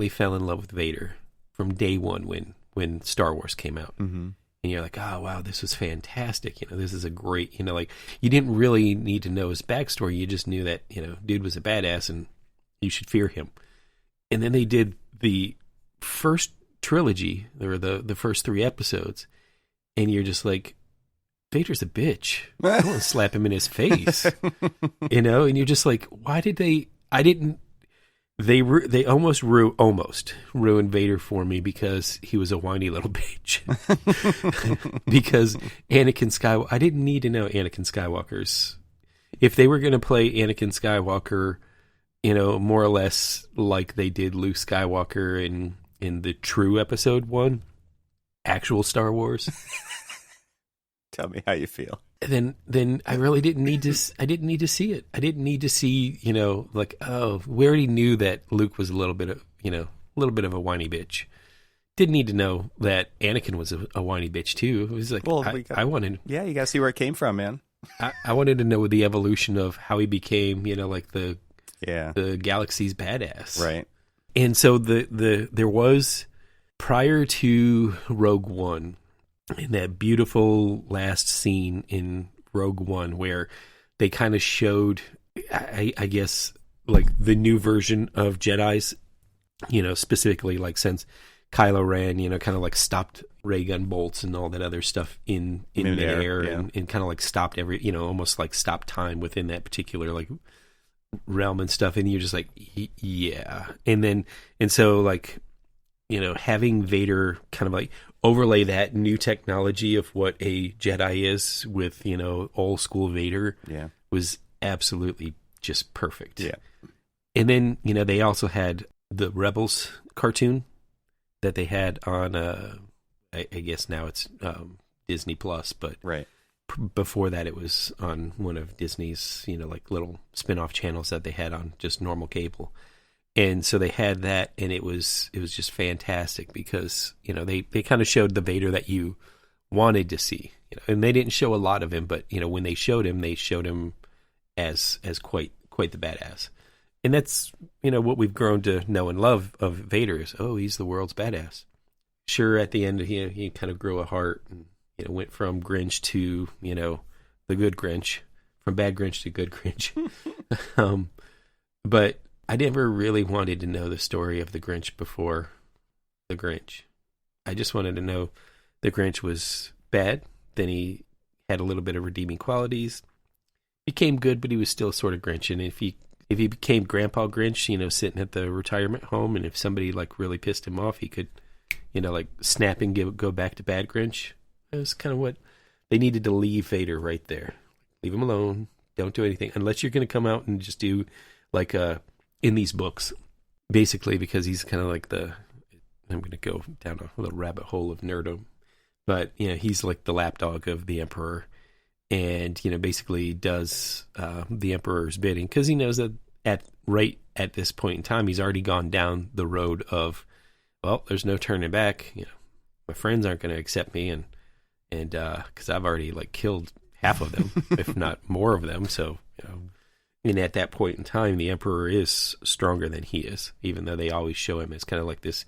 fell in love with Vader from day one when Star Wars came out. Mm-hmm. And you're like, oh, wow, this was fantastic. This is a great, like, you didn't really need to know his backstory. You just knew that, dude was a badass and you should fear him. And then they did the first trilogy, or the first 3 episodes, and you're just like, Vader's a bitch. I want to slap him in his face. And you're just like, why did they almost ruined Vader for me because he was a whiny little bitch. Because Anakin Skywalker, I didn't need to know Anakin Skywalker's. If they were going to play Anakin Skywalker, more or less like they did Luke Skywalker in the true episode 1, actual Star Wars. Tell me how you feel. Then I really didn't need to. I didn't need to see it. I didn't need to see, like, oh, we already knew that Luke was a little bit of a whiny bitch. Didn't need to know that Anakin was a whiny bitch too. It was like, well, I wanted. Yeah, you got to see where it came from, man. I wanted to know the evolution of how he became, like the galaxy's badass, right? And so there was, prior to Rogue One, in that beautiful last scene in Rogue One where they kind of showed, I guess, like the new version of Jedis, specifically like since Kylo Ren, kind of like stopped ray gun bolts and all that other stuff in midair, yeah. and kind of like stopped almost like stopped time within that particular like realm and stuff. And you're just like, yeah. And so like, having Vader kind of like overlay that new technology of what a Jedi is with, old school Vader, was absolutely just perfect. Yeah. And then, they also had the Rebels cartoon that they had on, I guess now it's Disney Plus, but right. Before that it was on one of Disney's, like little spin-off channels that they had on just normal cable. And so they had that, and it was just fantastic because, they kind of showed the Vader that you wanted to see, and they didn't show a lot of him, but, when they showed him as quite the badass. And that's, what we've grown to know and love of Vader is, he's the world's badass. Sure, at the end, he kind of grew a heart and, went from Grinch to, the good Grinch, from bad Grinch to good Grinch. But I never really wanted to know the story of the Grinch before the Grinch. I just wanted to know the Grinch was bad. Then he had a little bit of redeeming qualities. Became good, but he was still sort of Grinch. And if he became Grandpa Grinch, sitting at the retirement home, and if somebody like really pissed him off, he could, like snap and go back to bad Grinch. It was kind of what they needed to leave Vader right there. Leave him alone. Don't do anything unless you're going to come out and just do like in these books, basically, because he's kind of like I'm going to go down a little rabbit hole of nerdom, but he's like the lapdog of the Emperor, and basically does the Emperor's bidding because he knows that at this point in time he's already gone down the road of, well, there's no turning back. My friends aren't going to accept me, and because I've already like killed half of them, if not more of them, so and at that point in time, the Emperor is stronger than he is, even though they always show him as kind of like this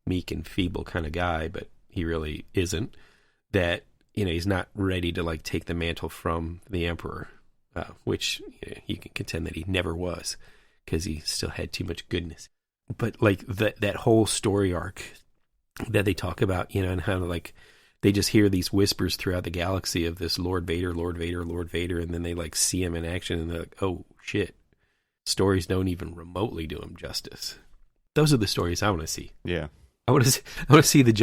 meek and feeble kind of guy, but he really isn't. That, he's not ready to like take the mantle from the Emperor, which you can contend that he never was because he still had too much goodness. But like that whole story arc that they talk about, and how like they just hear these whispers throughout the galaxy of this Lord Vader, Lord Vader, Lord Vader, and then they like see him in action, and they're like, oh shit, stories don't even remotely do him justice. Those are the stories I want to see. Yeah, I want to see the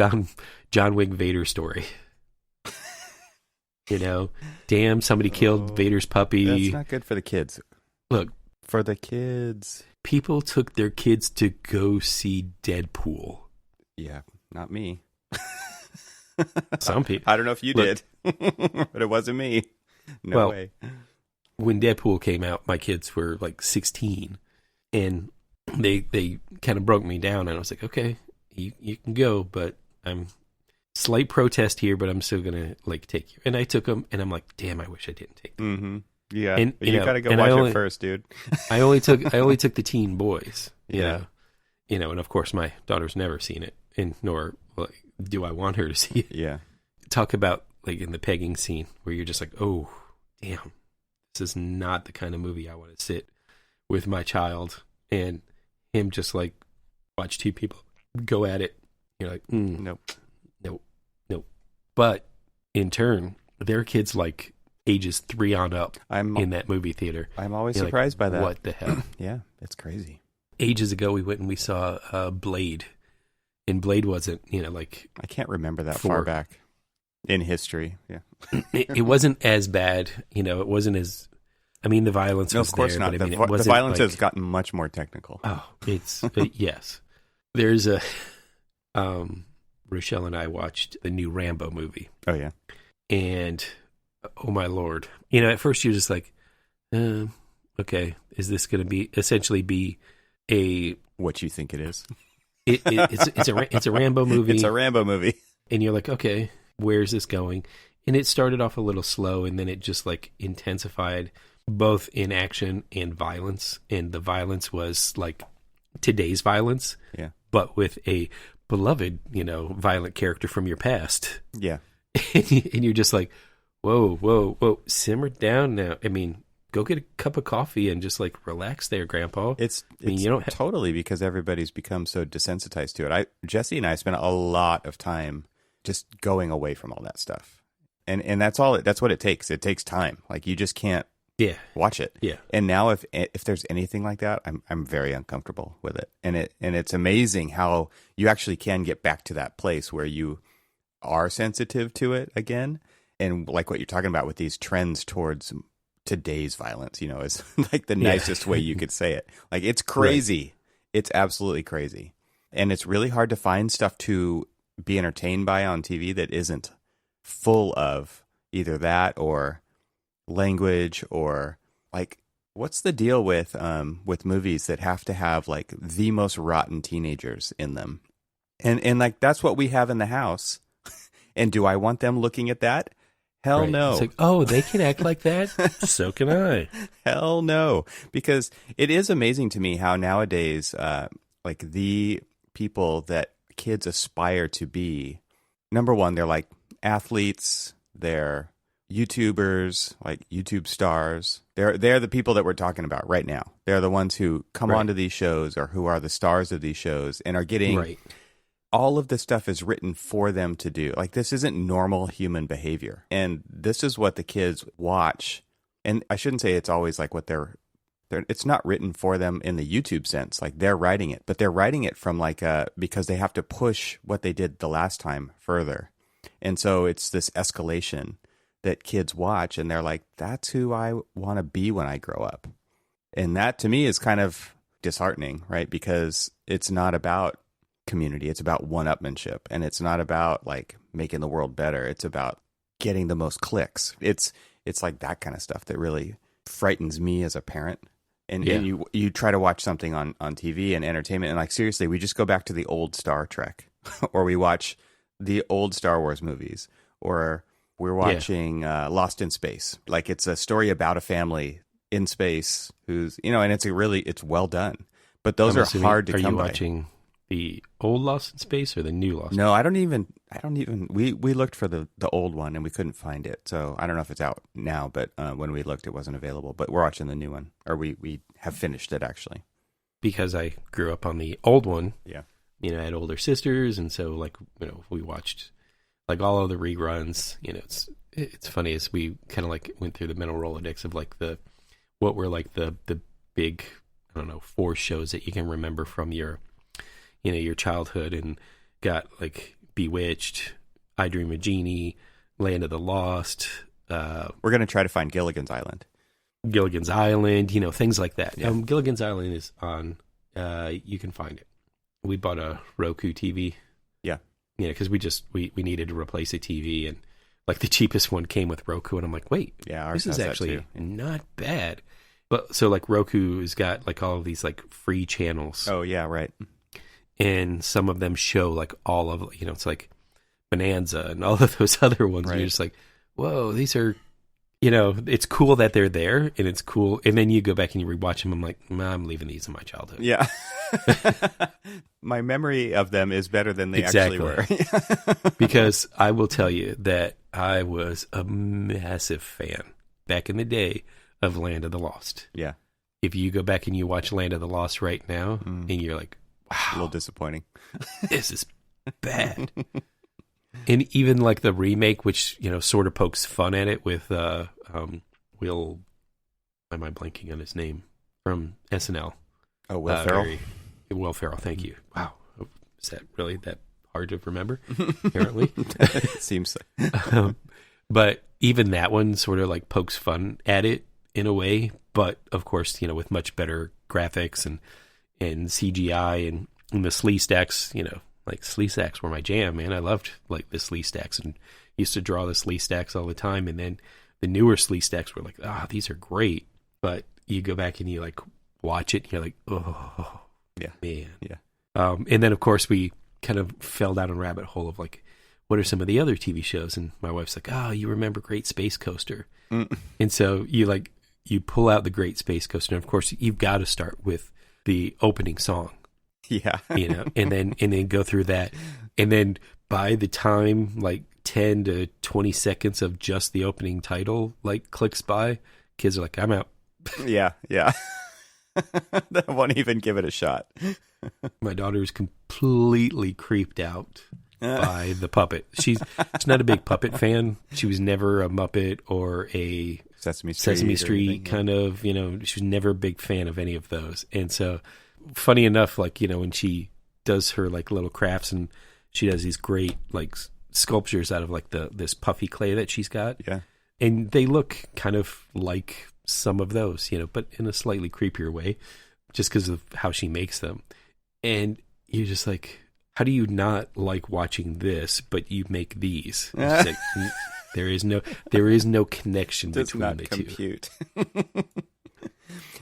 John Wick Vader story. Damn, somebody killed Vader's puppy. That's not good for the kids. Look, for the kids, people took their kids to go see Deadpool. Yeah, not me. Some people. I don't know if you did, but it wasn't me. No way. When Deadpool came out, my kids were like 16, and they kind of broke me down, and I was like, okay, you can go, but I'm slight protest here, but I'm still gonna like take you. And I took them, and I'm like, damn, I wish I didn't take them. Mm-hmm. Yeah, and you gotta go watch it first, dude. I only took the teen boys. Yeah, and of course my daughter's never seen it, and nor like, do I want her to see it. Yeah. Talk about like in the pegging scene where you're just like, oh, damn, this is not the kind of movie I want to sit with my child and him just like watch two people go at it. You're like, nope. But in turn, their kids like ages 3 on up in that movie theater. I'm always surprised by that. What the hell? Yeah, it's crazy. Ages ago, we went and we saw Blade. And Blade wasn't, like... I can't remember that far back in history. Yeah. It wasn't as bad. It wasn't as... I mean, the violence was there. No, of course not. But, it wasn't the violence has gotten much more technical. Oh, it's... yes. There's a... Rochelle and I watched the new Rambo movie. Oh, yeah. And, oh my Lord. At first you're just like, okay, is this going to essentially be a... What you think it is. It's a Rambo movie. It's a Rambo movie. And you're like, okay, where's this going? And it started off a little slow, and then it just like intensified both in action and violence. And the violence was like today's violence, yeah, but with a beloved, violent character from your past. Yeah. And you're just like, whoa, simmer down now. I mean, go get a cup of coffee and just like relax there, Grandpa. It's totally because everybody's become so desensitized to it. Jesse and I spent a lot of time just going away from all that stuff, and that's what it takes. It takes time. Like you just can't watch it. Yeah. And now if there's anything like that, I'm very uncomfortable with it. And it's amazing how you actually can get back to that place where you are sensitive to it again. And like what you're talking about with these trends towards today's violence, is like the nicest way you could say it. Like it's crazy. Right. It's absolutely crazy. And it's really hard to find stuff to be entertained by on TV that isn't full of either that or language or like, what's the deal with movies that have to have like the most rotten teenagers in them? And like, that's what we have in the house. And do I want them looking at that? Hell no. It's like, oh, they can act like that? So can I. Hell no. Because it is amazing to me how nowadays, like the people that kids aspire to be, number one, they're like athletes, they're YouTubers, like YouTube stars. They're the people that we're talking about right now. They're the ones who come onto these shows or who are the stars of these shows and are getting all of this stuff is written for them to do. Like, this isn't normal human behavior. And this is what the kids watch. And I shouldn't say it's always like what it's not written for them in the YouTube sense. Like, they're writing it, but they're writing it from like because they have to push what they did the last time further. And so it's this escalation that kids watch and they're like, that's who I want to be when I grow up. And that to me is kind of disheartening, right? Because it's not about community. It's about one-upmanship, and it's not about like making the world better. It's about getting the most clicks. It's like that kind of stuff that really frightens me as a parent. And you try to watch something on TV and entertainment, and like, seriously, we just go back to the old Star Trek or we watch the old Star Wars movies, or we're watching Lost in Space. Like, it's a story about a family in space who's, and it's well done, but those are hard to come by. Are you watching the old Lost in Space or the new Lost? No, I don't even. We looked for the old one and we couldn't find it. So I don't know if it's out now, but when we looked, it wasn't available. But we're watching the new one, or we have finished it actually. Because I grew up on the old one. Yeah. I had older sisters, and so like we watched like all of the reruns. It's funny as we kind of like went through the mental Rolodex of like what were like the big, I don't know, 4 shows that you can remember from your childhood, and got like Bewitched, I Dream of Jeannie, Land of the Lost. We're going to try to find Gilligan's Island, things like that. Yeah. Gilligan's Island is on, you can find it. We bought a Roku TV. Yeah. Because we needed to replace a TV, and like the cheapest one came with Roku, and I'm like, wait, this is actually not bad. But so like Roku has got like all of these like free channels. Oh yeah, right. And some of them show like all of, it's like Bonanza and all of those other ones. Right. And you're just like, whoa, these are, it's cool that they're there, and it's cool. And then you go back and you rewatch them. I'm like, I'm leaving these in my childhood. Yeah. My memory of them is better than they actually were. Because I will tell you that I was a massive fan back in the day of Land of the Lost. Yeah. If you go back and you watch Land of the Lost right now, and you're like, wow, a little disappointing. This is bad. And even like the remake, which sort of pokes fun at it with Will. Am I blanking on his name from SNL? Oh, Will Ferrell. Will Ferrell. Thank you. Wow, is that really that hard to remember? Apparently, it seems so. But even that one sort of like pokes fun at it in a way. But of course, with much better graphics and CGI and the Slee Stacks, like Slee Stacks were my jam, man. I loved like the Slee Stacks and used to draw the Slee Stacks all the time. And then the newer Slee Stacks were like, these are great. But you go back and you like watch it and you're like, oh, yeah, man. Yeah. And then of course we kind of fell down a rabbit hole of like, what are some of the other TV shows? And my wife's like, you remember Great Space Coaster. And so you pull out the Great Space Coaster. And of course you've got to start with the opening song. Yeah. And then go through that. And then by the time like 10 to 20 seconds of just the opening title like clicks by, kids are like, I'm out. Yeah. They won't even give it a shot. My daughter is completely creeped out by the puppet. She's not a big puppet fan. She was never a Muppet or a Sesame Street kind of, she was never a big fan of any of those. And so funny enough, like, when she does her like little crafts and she does these great like sculptures out of like this puffy clay that she's got. Yeah. And they look kind of like some of those, but in a slightly creepier way, just because of how she makes them. And you're just like, how do you not like watching this, but you make these? It's like, there is no connection Does between not the compute.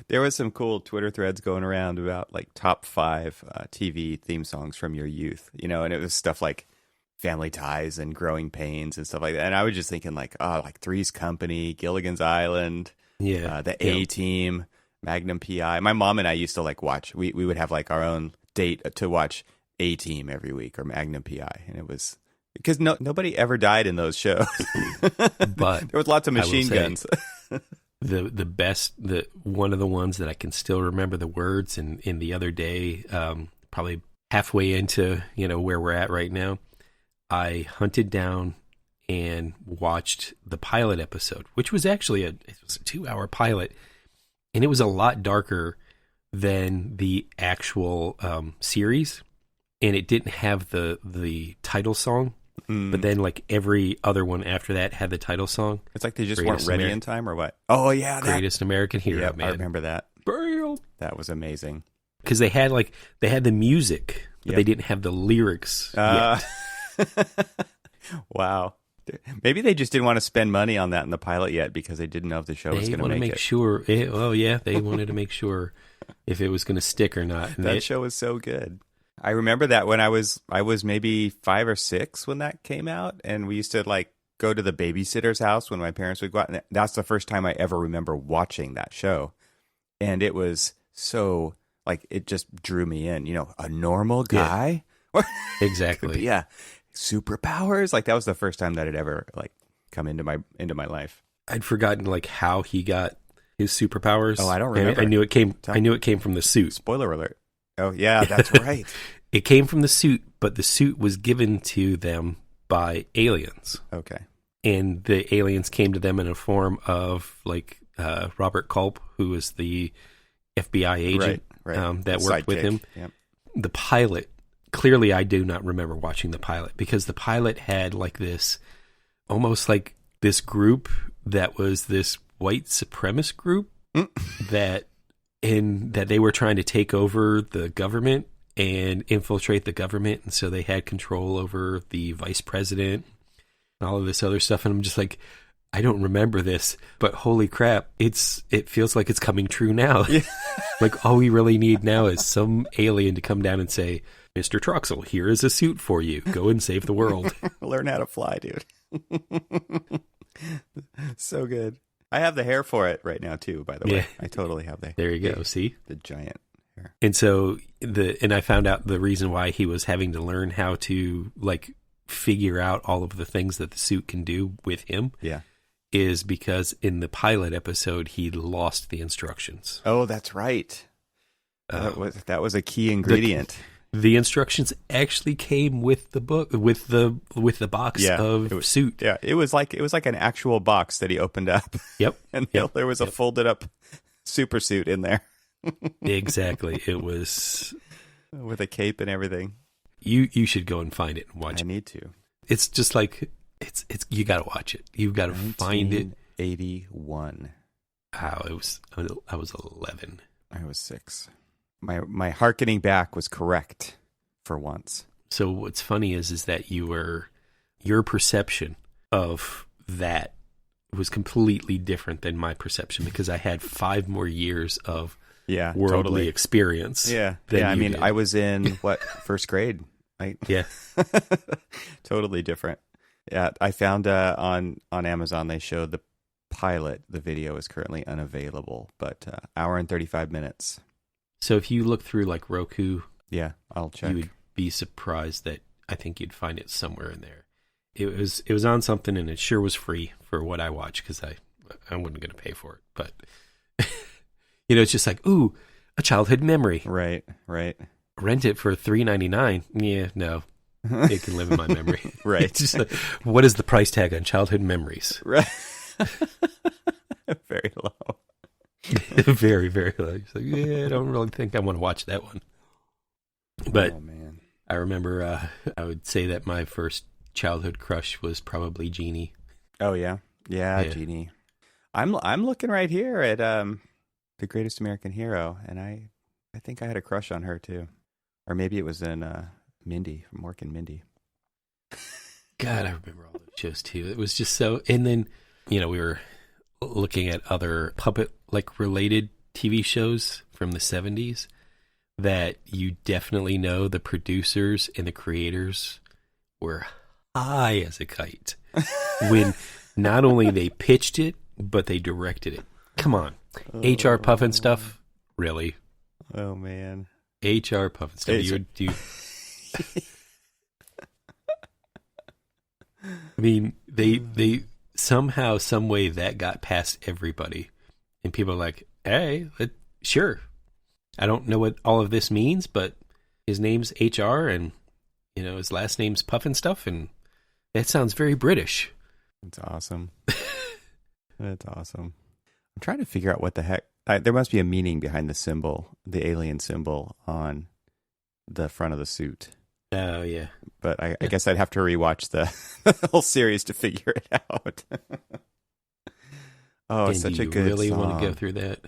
There was some cool Twitter threads going around about like top 5 TV theme songs from your youth, you know, and it was stuff like Family Ties and Growing Pains and stuff like that. And I was just thinking like, like Three's Company, Gilligan's Island, the A-Team, Magnum P.I. My mom and I used to like watch, we would have like our own date to watch A-Team every week or Magnum P.I. And it was, because nobody ever died in those shows. But there was lots of machine guns. The best, one of the ones that I can still remember the words, and in the other day, probably halfway into where we're at right now, I hunted down and watched the pilot episode, which was actually it was a 2-hour pilot, and it was a lot darker than the actual series, and it didn't have the title song. But then, like, every other one after that had the title song. It's like they just weren't ready in time, or what? Oh, yeah. Greatest American Hero, man. I remember that. Bam! That was amazing. Because they had the music, but they didn't have the lyrics yet. Wow. Maybe they just didn't want to spend money on that in the pilot yet because they didn't know if the show was going to make it. Sure. They wanted to make sure if it was going to stick or not. And that show was so good. I remember that when I was maybe 5 or 6 when that came out, and we used to like go to the babysitter's house when my parents would go out, and that's the first time I ever remember watching that show. And it was so like, it just drew me in, a normal guy. Yeah. Exactly. Yeah. Superpowers. Like that was the first time that it ever like come into my life. I'd forgotten like how he got his superpowers. Oh, I don't remember. I knew it came from the suit. Spoiler alert. Oh, yeah, that's right. It came from the suit, but the suit was given to them by aliens. Okay. And the aliens came to them in a form of, like, Robert Culp, who was the FBI agent right. that worked with him. Yep. The pilot, clearly I do not remember watching the pilot, because the pilot had, like, this, almost like this group that was this white supremacist group that they were trying to take over the government and infiltrate the government, and so they had control over the vice president and all of this other stuff. And I'm just like, I don't remember this, but holy crap, it feels like it's coming true now. Yeah. Like, all we really need now is some alien to come down and say, Mr. Troxel, here is a suit for you. Go and save the world. Learn how to fly, dude. So good. I have the hair for it right now too, by the way. I totally have the There you go, see? The giant hair. And so I found out the reason why he was having to learn how to like figure out all of the things that the suit can do with him. Yeah. Is because in the pilot episode he lost the instructions. Oh, that's right. That was a key ingredient. The instructions actually came with the book, with the box of suit. Yeah, it was like an actual box that he opened up. Yep, and there was a folded up super suit in there. Exactly, it was with a cape and everything. You should go and find it and watch it. I need to. It's just like it's you got to watch it. You've got to find it. 1981. I was 11. I was 6. My hearkening back was correct for once. So what's funny is that your perception of that was completely different than my perception, because I had 5 more years of worldly experience. Yeah. I mean, I was in first grade, right? Yeah. Totally different. Yeah. I found on Amazon, they showed the pilot. The video is currently unavailable, but hour and 35 minutes. So if you look through like Roku, I'll check. You would be surprised that I think you'd find it somewhere in there. It was on something, and it sure was free for what I watched, because I wasn't going to pay for it. But it's just like, ooh, a childhood memory. Right. Rent it for $3.99. Yeah, no, it can live in my memory. Right. Just like, what is the price tag on childhood memories? Right. Very low. Very, very low. It's like, I don't really think I want to watch that one. But man. I remember I would say that my first childhood crush was probably Jeannie. Oh yeah, Jeannie. I'm looking right here at The Greatest American Hero, and I think I had a crush on her too, or maybe it was in Mindy from Mork and Mindy. God, I remember all those shows too. It was just so. And then, we were looking at other puppet related TV shows from the 70s that you definitely know the producers and the creators were high as a kite when not only they pitched it, but they directed it. Come on. HR Puffin stuff? Really? Oh, man. HR Puffin stuff. I mean, they somehow, some way that got past everybody. And people are like, hey, sure. I don't know what all of this means, but his name's HR and, his last name's Puffin stuff. And that sounds very British. That's awesome. That's awesome. I'm trying to figure out what the heck. There must be a meaning behind the symbol, the alien symbol on the front of the suit. Oh, yeah. But I guess I'd have to rewatch the whole series to figure it out. It's such a good song. Do you really want to go song. through that?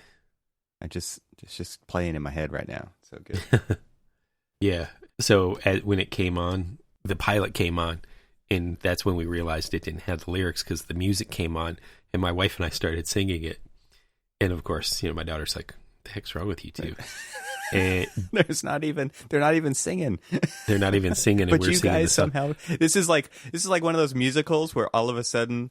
It's just playing in my head right now. So good. Yeah. So when it came on, the pilot came on, and that's when we realized it didn't have the lyrics because the music came on, and my wife and I started singing it. And of course, my daughter's like, "The heck's wrong with you two?" And they're not even singing. They're not even singing. And But we're you singing guys somehow. This is like one of those musicals where all of a sudden,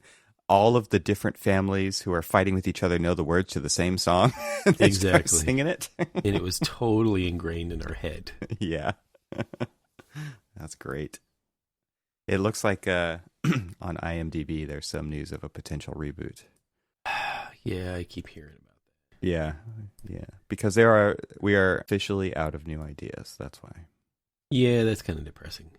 all of the different families who are fighting with each other know the words to the same song. And they start singing it. And it was totally ingrained in our head. Yeah. That's great. It looks like on IMDb there's some news of a potential reboot. Yeah, I keep hearing about that. Yeah. Because we are officially out of new ideas. That's why. Yeah, that's kind of depressing.